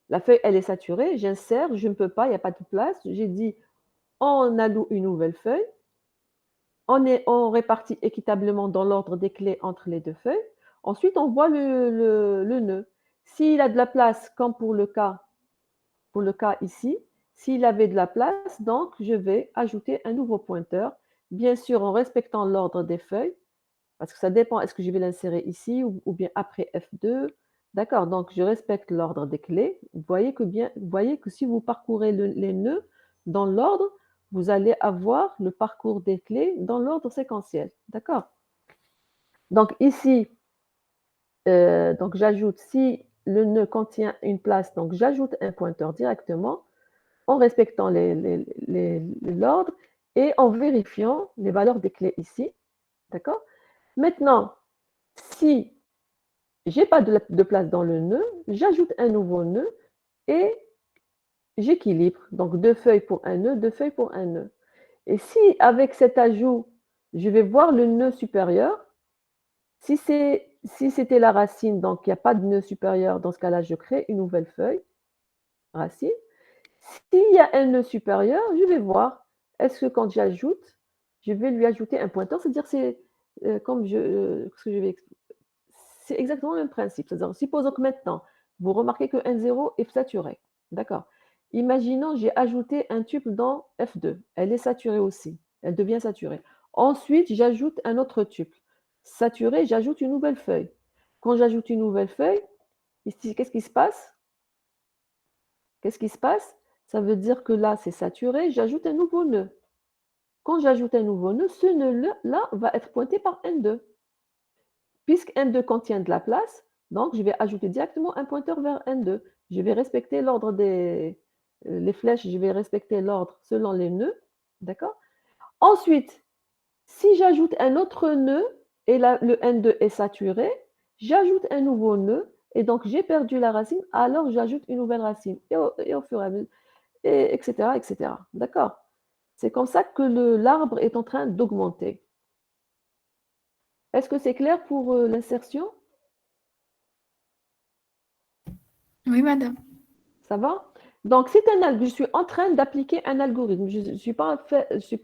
la feuille, elle est saturée, j'insère, je ne peux pas, il n'y a pas de place. J'ai dit, on alloue une nouvelle feuille. On répartit équitablement dans l'ordre des clés entre les deux feuilles. Ensuite, on voit le nœud. S'il a de la place, comme pour le cas ici, s'il avait de la place, donc je vais ajouter un nouveau pointeur, bien sûr en respectant l'ordre des feuilles, parce que ça dépend, est-ce que je vais l'insérer ici ou bien après F2. D'accord, donc je respecte l'ordre des clés. Vous voyez que si vous parcourez les nœuds dans l'ordre, vous allez avoir le parcours des clés dans l'ordre séquentiel. D'accord? Donc ici, donc j'ajoute, si le nœud contient une place, donc j'ajoute un pointeur directement. en respectant l'ordre et en vérifiant les valeurs des clés ici. D'accord? Maintenant, si j'ai pas de place dans le nœud, j'ajoute un nouveau nœud et j'équilibre. Donc 2 feuilles pour un nœud, 2 feuilles pour un nœud. Et si avec cet ajout, je vais voir le nœud supérieur, si c'était la racine, donc il n'y a pas de nœud supérieur, dans ce cas-là, je crée une nouvelle feuille, racine. S'il y a un nœud supérieur, je vais voir, est-ce que quand j'ajoute, je vais lui ajouter un pointeur, c'est-à-dire c'est comme ce que je vais expliquer. C'est exactement le même principe. C'est-à-dire, supposons que maintenant, vous remarquez que N0 est saturé. D'accord? Imaginons, j'ai ajouté un tuple dans F2. Elle est saturée aussi. Elle devient saturée. Ensuite, j'ajoute un autre tuple. Saturé, j'ajoute une nouvelle feuille. Quand j'ajoute une nouvelle feuille, ici, qu'est-ce qui se passe? Qu'est-ce qui se passe? Ça veut dire que là, c'est saturé, j'ajoute un nouveau nœud. Quand j'ajoute un nouveau nœud, ce nœud-là va être pointé par N2. Puisque N2 contient de la place, donc je vais ajouter directement un pointeur vers N2. Je vais respecter l'ordre des les flèches, je vais respecter l'ordre selon les nœuds. D'accord? Ensuite, si j'ajoute un autre nœud et là, le N2 est saturé, j'ajoute un nouveau nœud et donc j'ai perdu la racine, alors j'ajoute une nouvelle racine. Et au fur et à mesure, etc., etc. D'accord? C'est comme ça que l'arbre est en train d'augmenter. Est-ce que c'est clair pour l'insertion? Oui, madame. Ça va? Donc, je suis en train d'appliquer un algorithme. Je ne suis pas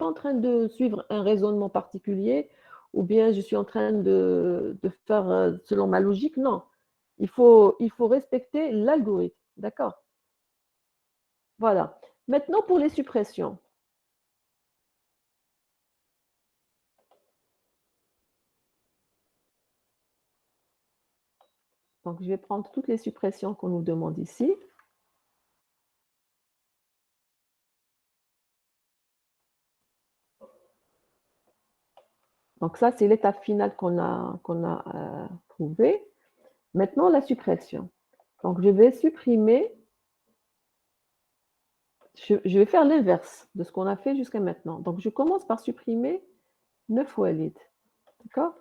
en train de suivre un raisonnement particulier ou bien je suis en train de faire selon ma logique. Non. Il faut respecter l'algorithme. D'accord? Voilà. Maintenant, pour les suppressions. Donc, je vais prendre toutes les suppressions qu'on nous demande ici. Donc, ça, c'est l'étape finale qu'on a trouvée. Maintenant, la suppression. Donc, je vais supprimer, je vais faire l'inverse de ce qu'on a fait jusqu'à maintenant. Donc, je commence par supprimer 9 Walid. D'accord?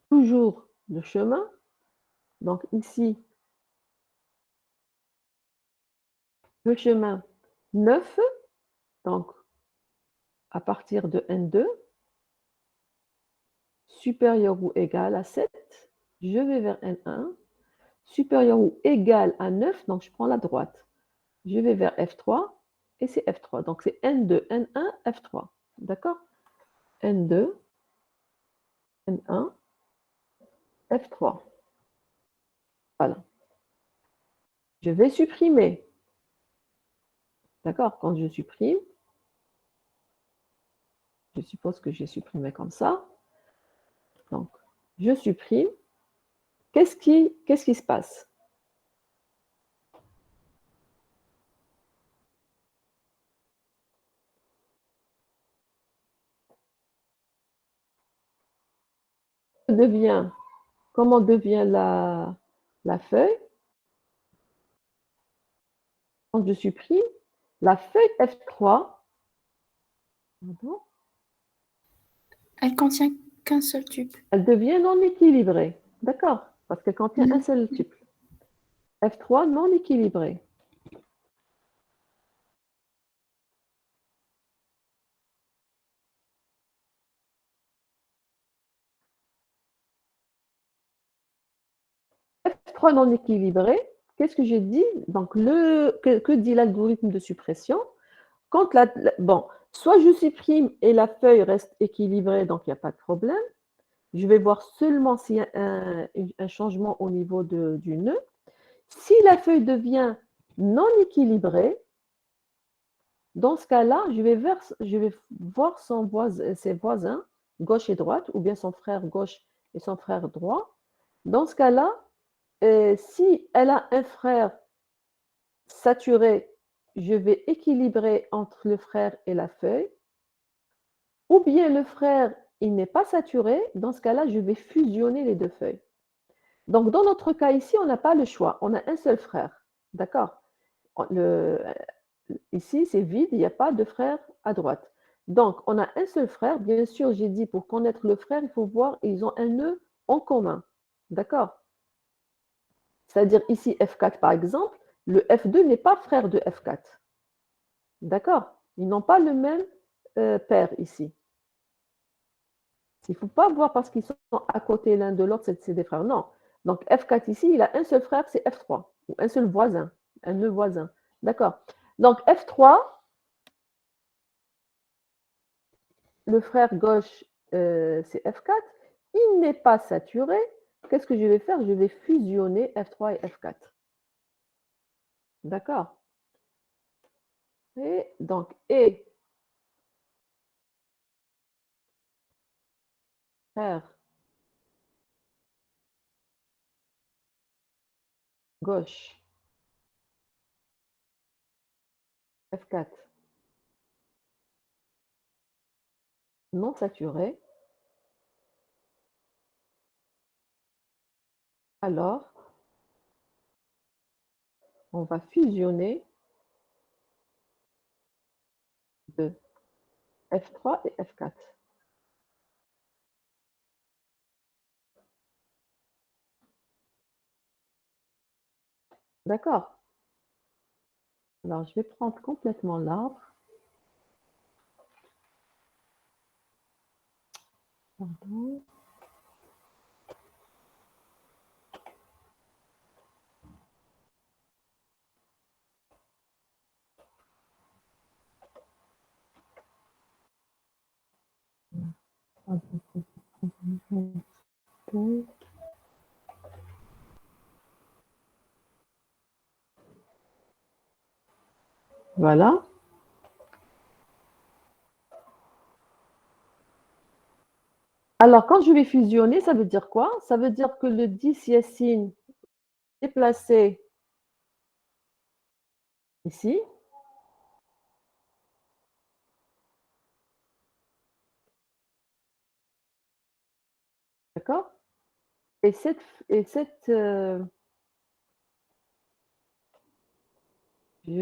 Toujours le chemin. Donc, ici, le chemin 9. Donc, à partir de N2, supérieur ou égal à 7, je vais vers N1. Supérieur ou égal à 9, donc je prends la droite. Je vais vers F3 et c'est F3. Donc, c'est N2, N1, F3. D'accord? N2, N1, F3. Voilà. Je vais supprimer. D'accord? Quand je supprime, je suppose que j'ai supprimé comme ça. Donc, je supprime. Qu'est-ce qui se passe? Comment devient la feuille? Quand je supprime, la feuille F3, pardon, Elle contient qu'un seul tube. elle devient non équilibrée. D'accord? Parce qu'elle contient un Mhm. seul tuple. F3 non équilibré. F3 non équilibré, qu'est-ce que j'ai dit? Donc, que dit l'algorithme de suppression? Quand bon, soit je supprime et la feuille reste équilibrée, donc il n'y a pas de problème. Je vais voir seulement s'il y a un changement au niveau du nœud. Si la feuille devient non équilibrée, dans ce cas-là, je vais voir ses voisins, gauche et droite, ou bien son frère gauche et son frère droit. Dans ce cas-là, si elle a un frère saturé, je vais équilibrer entre le frère et la feuille. Ou bien le frère, il n'est pas saturé. Dans ce cas-là, je vais fusionner les deux feuilles. Donc, dans notre cas ici, on n'a pas le choix. On a un seul frère. D'accord? Ici, c'est vide, il n'y a pas de frère à droite. Donc, on a un seul frère. Bien sûr, j'ai dit pour connaître le frère, il faut voir, ils ont un nœud en commun. D'accord? C'est-à-dire ici, F4 par exemple, le F2 n'est pas frère de F4. D'accord? Ils n'ont pas le même père ici. Il ne faut pas voir parce qu'ils sont à côté l'un de l'autre, c'est des frères. Non. Donc F4 ici, il a un seul frère, c'est F3, ou un seul voisin, un nœud voisin. D'accord? Donc F3, le frère gauche, c'est F4, il n'est pas saturé. Qu'est-ce que je vais faire? Je vais fusionner F3 et F4. D'accord? Et donc, frère gauche, F4, non saturé, alors on va fusionner de F3 et F4. D'accord? Alors, je vais prendre complètement l'arbre. Pardon. Voilà. Alors, quand je vais fusionner, ça veut dire quoi? Ça veut dire que le 10 Yacine est placé ici. D'accord? Et je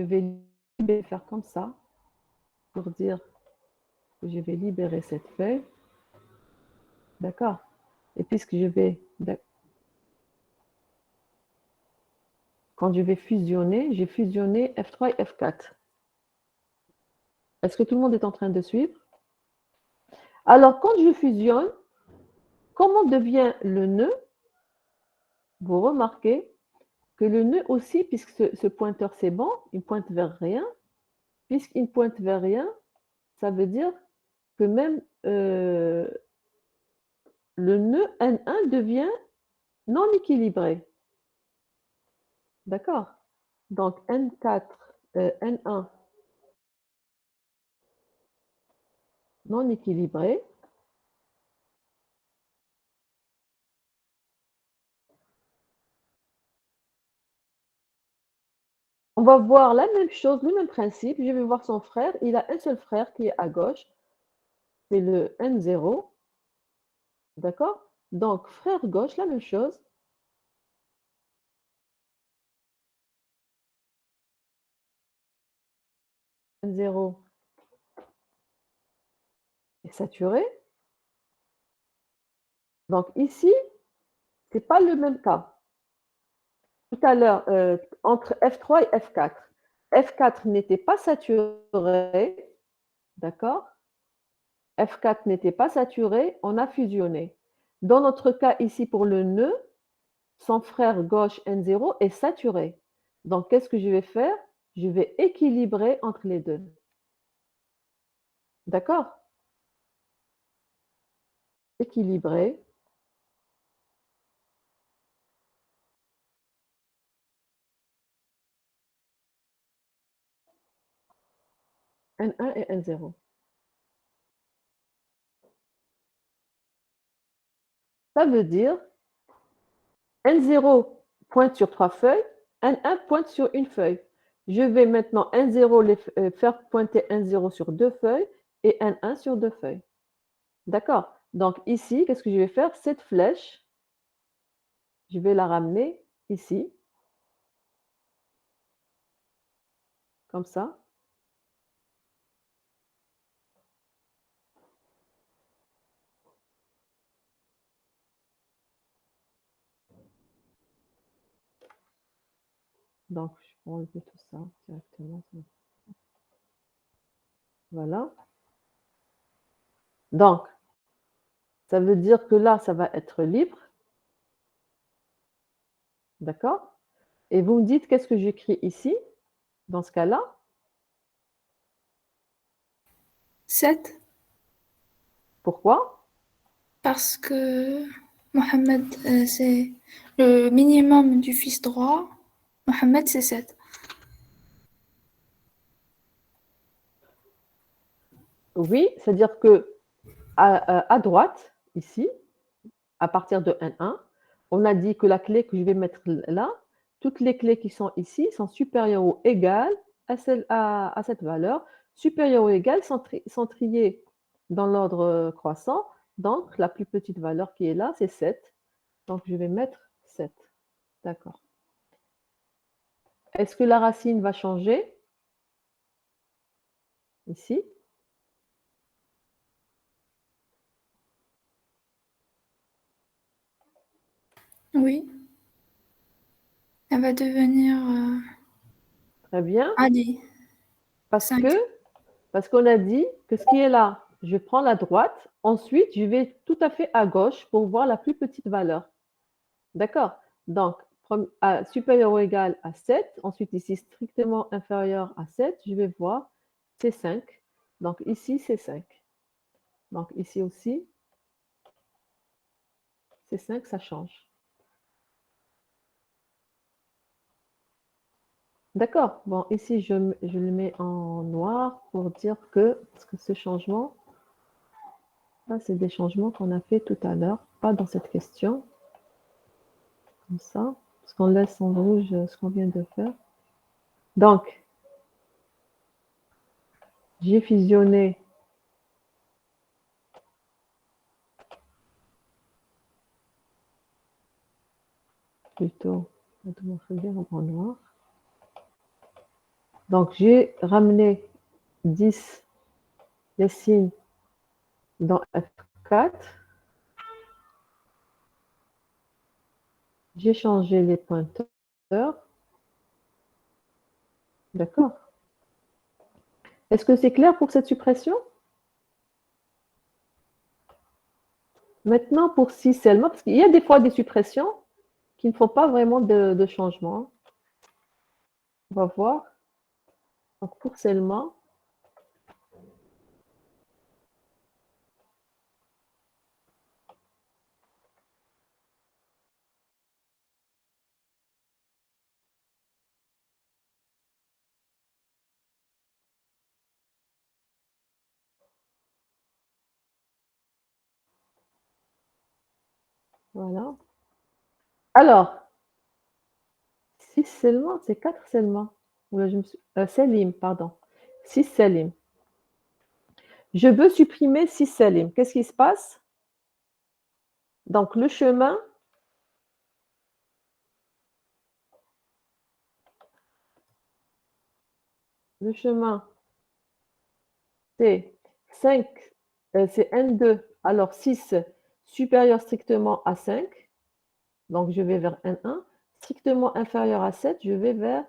vais faire comme ça pour dire que je vais libérer cette feuille. D'accord? Et puisque quand je vais fusionner, j'ai fusionné F3 et F4. Est-ce que tout le monde est en train de suivre? Alors, quand je fusionne, comment devient le nœud? Vous remarquez que le nœud aussi, puisque ce pointeur c'est bon, il pointe vers rien. Puisqu'il pointe vers rien, ça veut dire que même le nœud N1 devient non équilibré. D'accord? Donc N4, N1 non équilibré. On va voir la même chose, le même principe. Je vais voir son frère. Il a un seul frère qui est à gauche. C'est le N0. D'accord? Donc, frère gauche, la même chose. N0 est saturé. Donc, ici, ce n'est pas le même cas. Tout à l'heure, entre F3 et F4. F4 n'était pas saturé. D'accord? F4 n'était pas saturé, on a fusionné. Dans notre cas ici pour le nœud, son frère gauche N0 est saturé. Donc, qu'est-ce que je vais faire? Je vais équilibrer entre les deux. D'accord? Équilibrer. N1 et N0. Ça veut dire N0 pointe sur 3 feuilles, N1 pointe sur une feuille. Je vais maintenant N0 faire pointer N0 sur 2 feuilles et N1 sur 2 feuilles. D'accord? Donc ici, qu'est-ce que je vais faire? Cette flèche, je vais la ramener ici, comme ça. Donc, je vais enlever tout ça directement. Voilà. Donc, ça veut dire que là, ça va être libre. D'accord? Et vous me dites qu'est-ce que j'écris ici, dans ce cas-là? 7. Pourquoi? Parce que Mohamed, c'est le minimum du fils droit. Mohamed, c'est 7. Oui, c'est-à-dire que à droite, ici, à partir de N1, on a dit que la clé que je vais mettre là, toutes les clés qui sont ici sont supérieures ou égales à cette valeur. Supérieures ou égales sont triées dans l'ordre croissant. Donc, la plus petite valeur qui est là, c'est 7. Donc, je vais mettre 7. D'accord. Est-ce que la racine va changer? Ici. Oui. Elle va devenir Très bien. Ali. Parce 5. qu'on a dit que ce qui est là, je prends la droite, ensuite je vais tout à fait à gauche pour voir la plus petite valeur. D'accord? Donc, supérieur ou égal à 7, ensuite ici strictement inférieur à 7, je vais voir, c'est 5. Donc ici, c'est 5. Donc ici aussi, c'est 5, ça change. D'accord? Bon, ici, je le mets en noir pour dire parce que ce changement, là, c'est des changements qu'on a fait tout à l'heure, pas dans cette question. Comme ça, parce qu'on laisse en rouge ce qu'on vient de faire. Donc, j'ai fusionné plutôt en noir. Donc, j'ai ramené 10 les signes dans F4. J'ai changé les pointeurs. D'accord. Est-ce que c'est clair pour cette suppression? Maintenant, pour 6 seulement, parce qu'il y a des fois des suppressions qui ne font pas vraiment de changement. On va voir. Donc, pour seulement, voilà. Alors, 6 seulement, c'est 4 seulement. Selim, pardon. 6 Selim. Je veux supprimer 6 Selim. Qu'est-ce qui se passe? Donc, le chemin, c'est 5, c'est N2, alors 6 supérieur strictement à 5. Donc, je vais vers N1. Strictement inférieur à 7, je vais vers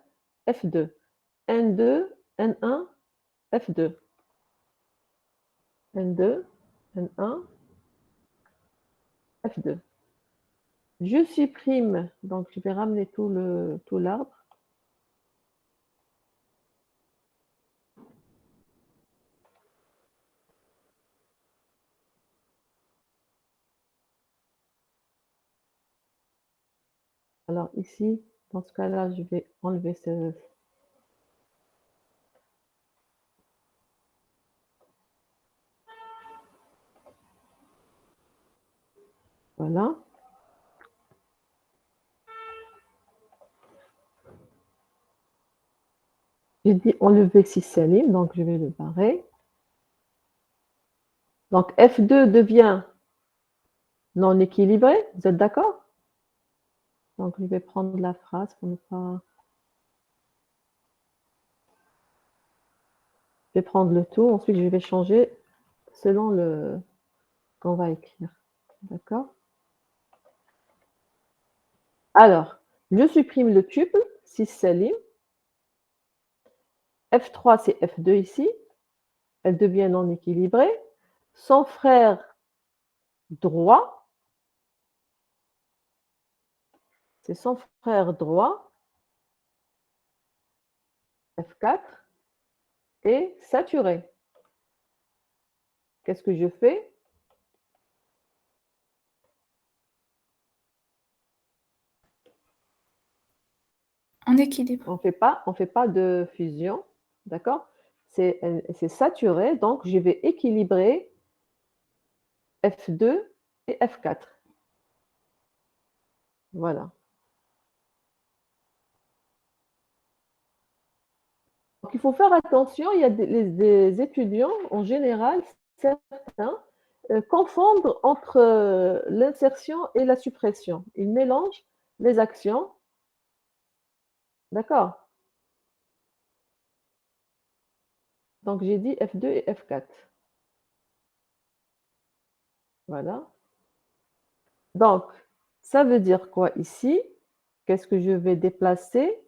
F2. N2, N1, F2. N2, N1, F2. Je supprime, donc je vais ramener tout l'arbre. Alors ici, dans ce cas-là, je vais enlever ce... Voilà. J'ai dit enlever 6 Salim, donc je vais le barrer. Donc F2 devient non équilibré, vous êtes d'accord? Donc, je vais prendre la phrase pour ne pas... Je vais prendre le tout. Ensuite, je vais changer selon le qu'on va écrire. D'accord? Alors, je supprime le tuple, 6 salim. F3, c'est F2 ici. Elle devient non équilibrée. Son frère droit, c'est son frère droit, F4, est saturé. Qu'est-ce que je fais? En équilibre. On fait pas de fusion, d'accord? C'est saturé, donc je vais équilibrer F2 et F4. Voilà. Donc, il faut faire attention, il y a des étudiants, en général, certains, confondent entre l'insertion et la suppression. Ils mélangent les actions. D'accord? Donc, j'ai dit F2 et F4. Voilà. Donc, ça veut dire quoi ici? Qu'est-ce que je vais déplacer?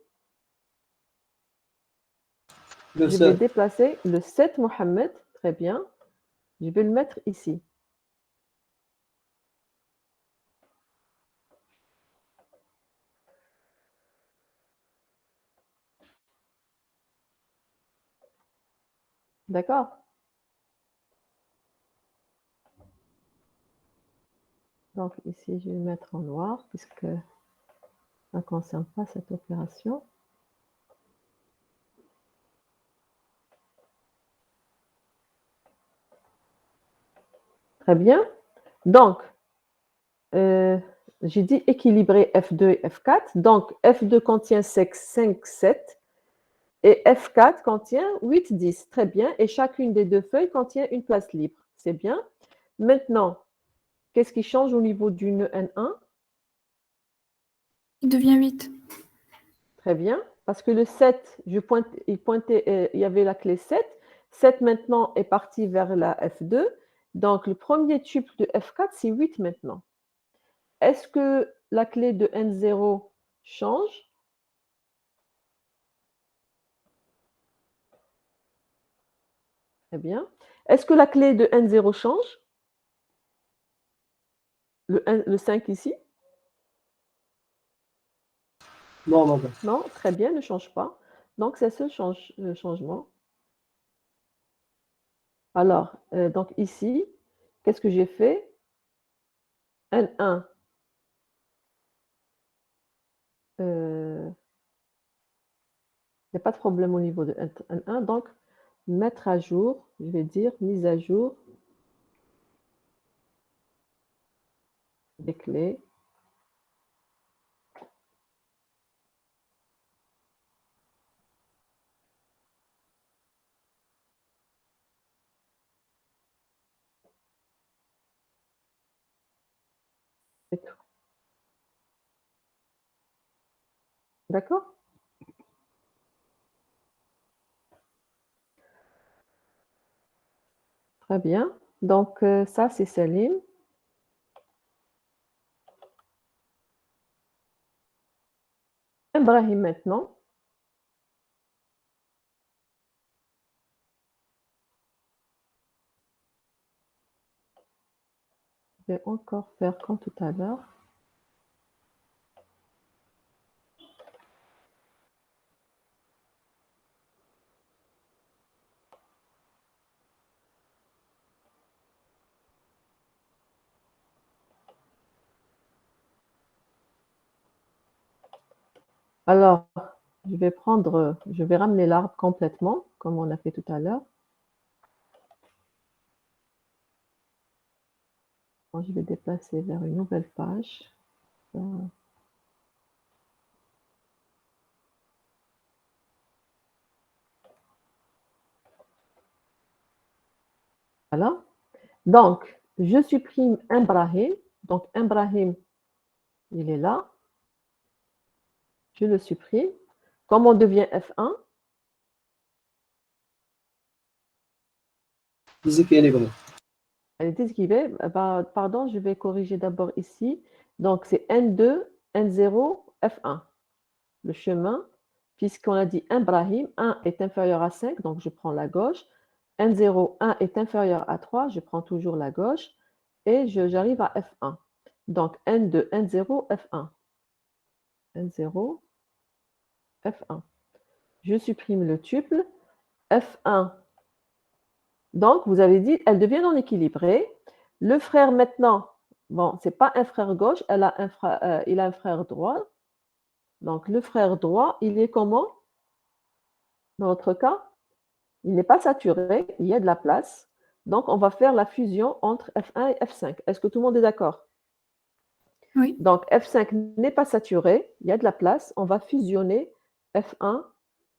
Le Je vais 7. déplacer le 7 Mohammed. Très bien. Je vais le mettre ici. D'accord? Donc, ici, je vais le mettre en noir puisque ça ne concerne pas cette opération. Très bien. Donc, j'ai dit équilibrer F2 et F4. Donc, F2 contient 5, 7 et F4 contient 8, 10. Très bien. Et chacune des deux feuilles contient une place libre. C'est bien. Maintenant, qu'est-ce qui change au niveau du nœud N1? Il devient 8. Très bien. Parce que le 7, il y avait la clé 7. 7 maintenant est parti vers la F2. Donc, le premier tuple de F4, c'est 8 maintenant. Est-ce que la clé de N0 change? Très bien. Est-ce que la clé de N0 change? Le 5 ici? Non, madame. Non, très bien, ne change pas. Donc, c'est ce changement. Alors, donc ici, qu'est-ce que j'ai fait? N1. Il n'y a pas de problème au niveau de N1. Donc, mettre à jour, je vais dire mise à jour des clés. C'est tout. D'accord? Très bien. Donc, ça, c'est Salim. Ibrahim maintenant. Je vais encore faire comme tout à l'heure. Alors, je vais ramener l'arbre complètement, comme on a fait tout à l'heure. Je vais déplacer vers une nouvelle page. Voilà. Donc, je supprime Ibrahim. Donc, Ibrahim, il est là. Je le supprime. Comment devient F1? Déséquilibré. Elle est déséquilibrée. Pardon, je vais corriger d'abord ici. Donc, c'est N2, N0, F1. Le chemin, puisqu'on a dit Ibrahim, 1 est inférieur à 5, donc je prends la gauche. N0, 1 est inférieur à 3, je prends toujours la gauche. Et j'arrive à F1. Donc, N2, N0, F1. N0, F1. Je supprime le tuple. F1. Donc, vous avez dit, elle devient non équilibrée. Le frère maintenant, bon, ce n'est pas un frère gauche, il a un frère droit. Donc, le frère droit, il est comment? Dans notre cas, il n'est pas saturé, il y a de la place. Donc, on va faire la fusion entre F1 et F5. Est-ce que tout le monde est d'accord? Oui. Donc, F5 n'est pas saturé, il y a de la place. On va fusionner F1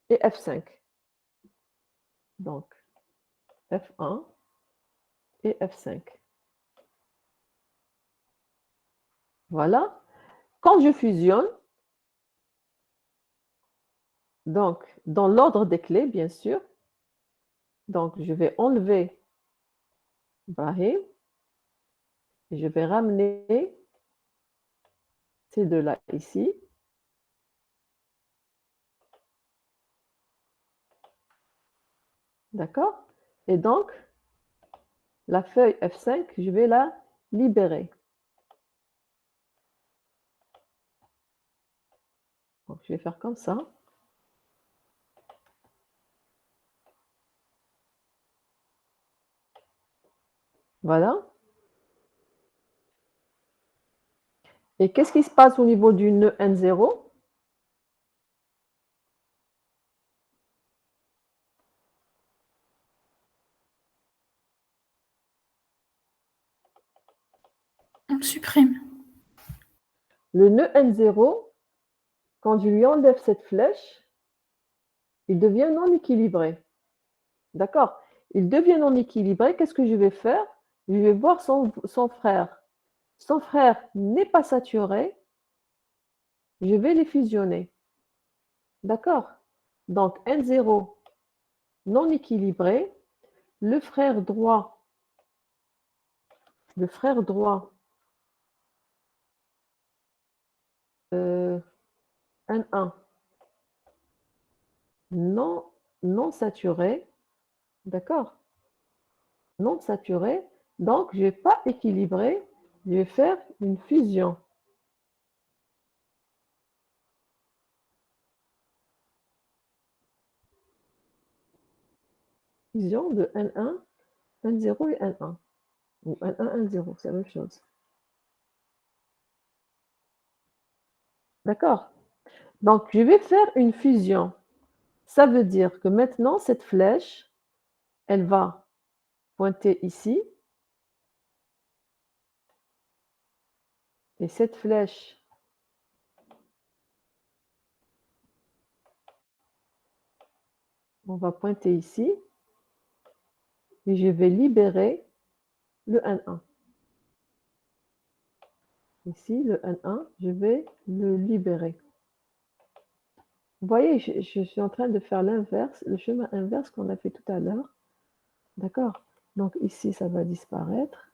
et F5. Donc, F1 et F5. Voilà. Quand je fusionne, donc dans l'ordre des clés, bien sûr, donc je vais enlever Ibrahim et je vais ramener ces deux-là ici. D'accord? Et donc, la feuille F5, je vais la libérer. Donc, je vais faire comme ça. Voilà. Et qu'est-ce qui se passe au niveau du nœud N0? On supprime. Le nœud N0, quand je lui enlève cette flèche, il devient non équilibré. D'accord? Il devient non équilibré. Qu'est-ce que je vais faire? Je vais voir son frère. Son frère n'est pas saturé. Je vais les fusionner. D'accord? Donc, N0 non équilibré. Le frère droit N1 non saturé. D'accord? Non saturé. Donc, je ne vais pas équilibrer. Je vais faire une fusion. Fusion de N1, N0 et N1. Ou N1, N0, c'est la même chose. D'accord? Donc, je vais faire une fusion. Ça veut dire que maintenant, cette flèche, elle va pointer ici. Et cette flèche, on va pointer ici. Et je vais libérer le N1. Ici, le N1, je vais le libérer. Vous voyez, je suis en train de faire l'inverse, le chemin inverse qu'on a fait tout à l'heure. D'accord? Donc ici, ça va disparaître.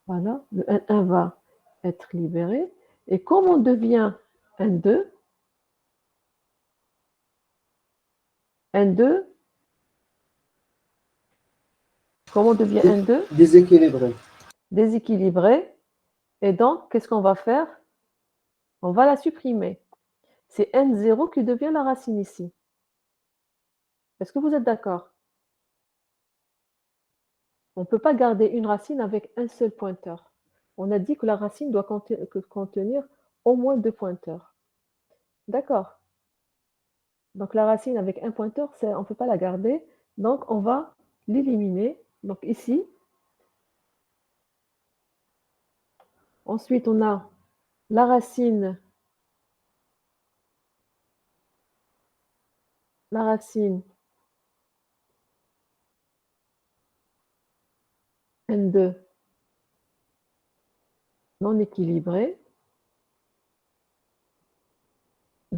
Voilà, le N1 va être libéré. Et comme on devient N2, N2, comment on devient N2? Déséquilibré. Déséquilibré. Et donc, qu'est-ce qu'on va faire? On va la supprimer. C'est N0 qui devient la racine ici. Est-ce que vous êtes d'accord? On ne peut pas garder une racine avec un seul pointeur. On a dit que la racine doit contenir au moins 2 pointeurs. D'accord? Donc la racine avec un pointeur, on ne peut pas la garder. Donc on va l'éliminer. Donc ici. Ensuite, on a la racine N2 non équilibrée.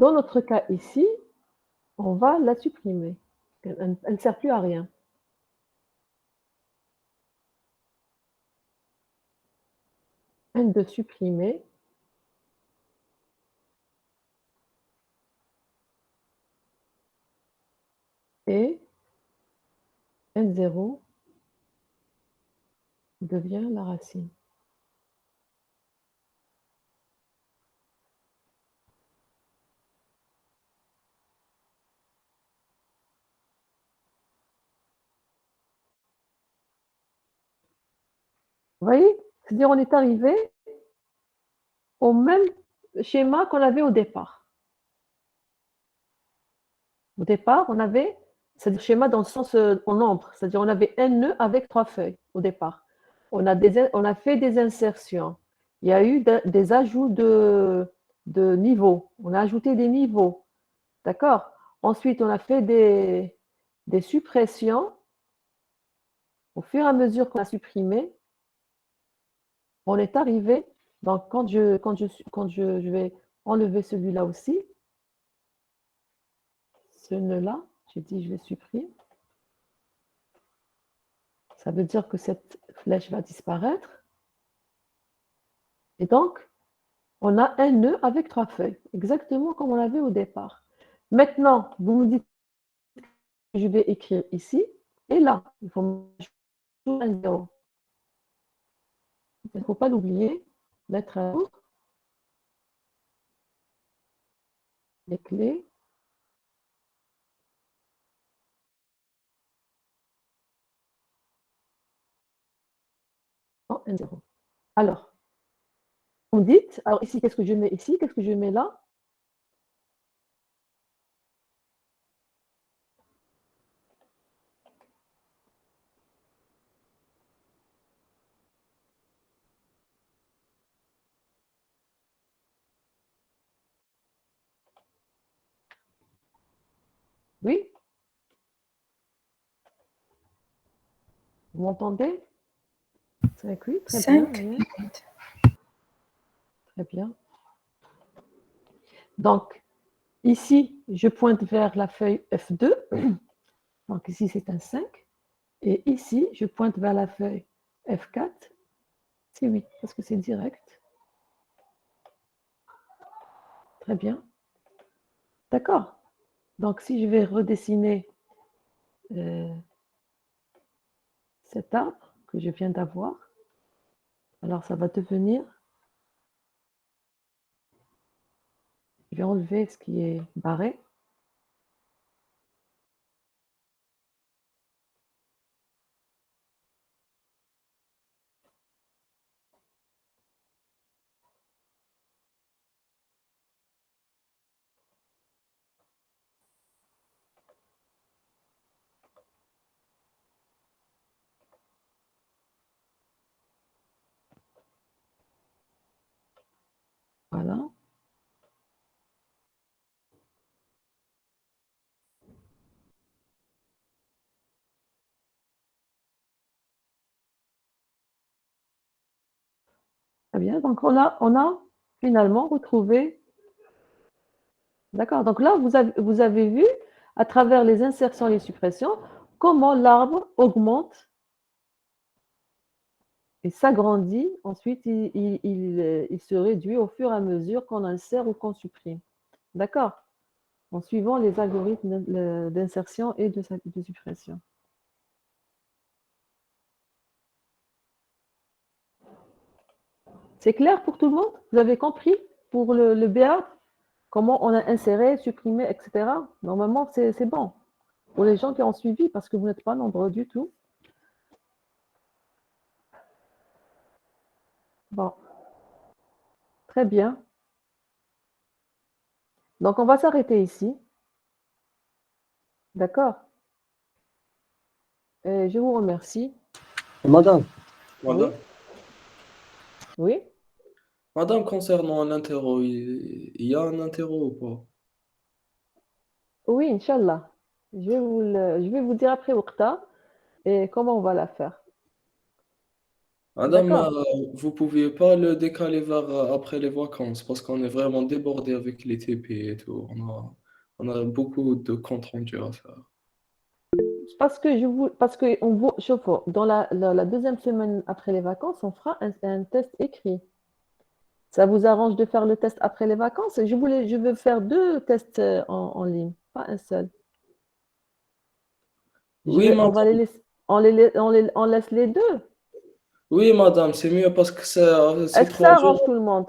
dans notre cas ici, on va la supprimer. Elle ne sert plus à rien. N de supprimer. Et N0 devient la racine. Vous voyez? C'est-à-dire on est arrivé au même schéma qu'on avait au départ. Au départ, on avait, c'est-à-dire schéma dans le sens en nombre, c'est-à-dire on avait un nœud avec 3 feuilles au départ. On a fait des insertions. Il y a eu des ajouts de niveaux. On a ajouté des niveaux. D'accord? Ensuite, on a fait des suppressions. Au fur et à mesure qu'on a supprimé, on est arrivé. Donc, quand je vais enlever celui-là aussi, ce nœud-là, j'ai dit je le supprime. Ça veut dire que cette flèche va disparaître. Et donc, on a un nœud avec 3 feuilles, exactement comme on l'avait au départ. Maintenant, vous me dites que je vais écrire ici et là. Il faut toujours un 0. Il ne faut pas l'oublier, mettre un jour les clés. En un 0. Alors, vous me dites, alors ici, qu'est-ce que je mets ici? Qu'est-ce que je mets là? Oui? Vous m'entendez? 5, oui, très bien. 5. Oui. Très bien. Donc, ici, je pointe vers la feuille F2. Donc ici, c'est un 5. Et ici, je pointe vers la feuille F4. C'est 8, parce que c'est direct. Très bien. D'accord. Donc, si je vais redessiner cet arbre que je viens d'avoir, alors ça va devenir... Je vais enlever ce qui est barré. Voilà. Très bien. Donc, on a finalement retrouvé... D'accord. Donc là, vous avez vu, à travers les insertions et les suppressions, comment l'arbre augmente et s'agrandit. Ensuite, il se réduit au fur et à mesure qu'on insère ou qu'on supprime. D'accord? En suivant les algorithmes d'insertion et de suppression. C'est clair pour tout le monde? Vous avez compris pour le BA? Comment on a inséré, supprimé, etc. Normalement, c'est bon. Pour les gens qui ont suivi, parce que vous n'êtes pas nombreux du tout. Bon. Très bien. Donc, on va s'arrêter ici. D'accord? Et je vous remercie. Madame, Oui? Madame, Oui? Madame, concernant l'interro, il y a un interro ou pas? Oui, Inch'Allah. Je vais vous dire après Oqta et comment on va la faire. Madame, D'accord? vous pouviez pas le décaler vers après les vacances parce qu'on est vraiment débordé avec les TP et tout. On a beaucoup de comptes rendus à faire. Parce que chauffe, dans la deuxième semaine après les vacances, on fera un test écrit. Ça vous arrange de faire le test après les vacances? Je veux faire deux tests en ligne, pas un seul. Oui, On va les madame. laisser, on laisse les deux. Oui, madame, c'est mieux parce que c'est Est-ce que trois ça arrange jours. tout le monde?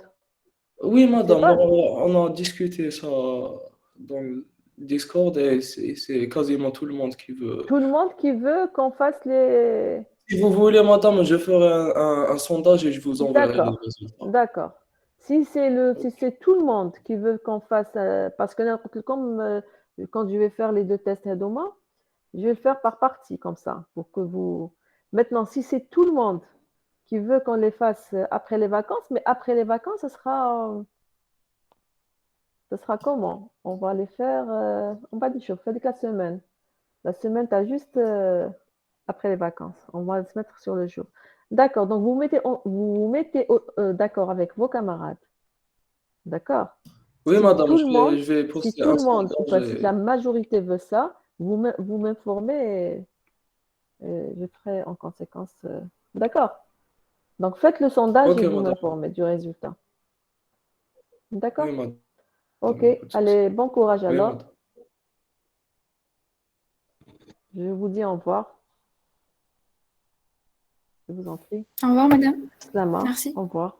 Oui, C'est madame, pas, on a discuté ça dans le Discord et c'est quasiment tout le monde qui veut. tout le monde qui veut qu'on fasse les... Si vous voulez, madame, je ferai un sondage et je vous enverrai les D'accord, résultats. d'accord. Si c'est tout le monde qui veut qu'on fasse, parce que comme quand je vais faire les deux tests demain, je vais le faire par partie comme ça, pour que vous. Maintenant, si c'est tout le monde qui veut qu'on les fasse après les vacances, mais après les vacances, ce sera comment? On va les faire, on va dire, je fais la semaine. La semaine, tu as juste après les vacances. On va se mettre sur le jour. D'accord, donc vous mettez d'accord avec vos camarades. D'accord? Oui, Si madame, tout le monde, je vais si poster tout un le monde, sondage enfin, si la et... majorité veut ça, vous m'informez et je ferai en conséquence. D'accord? Donc faites le sondage Ok, et vous madame. m'informez du résultat. Oui, D'accord? madame, Ok, il n'y a pas de souci. allez, bon courage Oui, alors. madame. Je vous dis au revoir. Je vous en prie. Au revoir, madame. Slama, Merci. au revoir.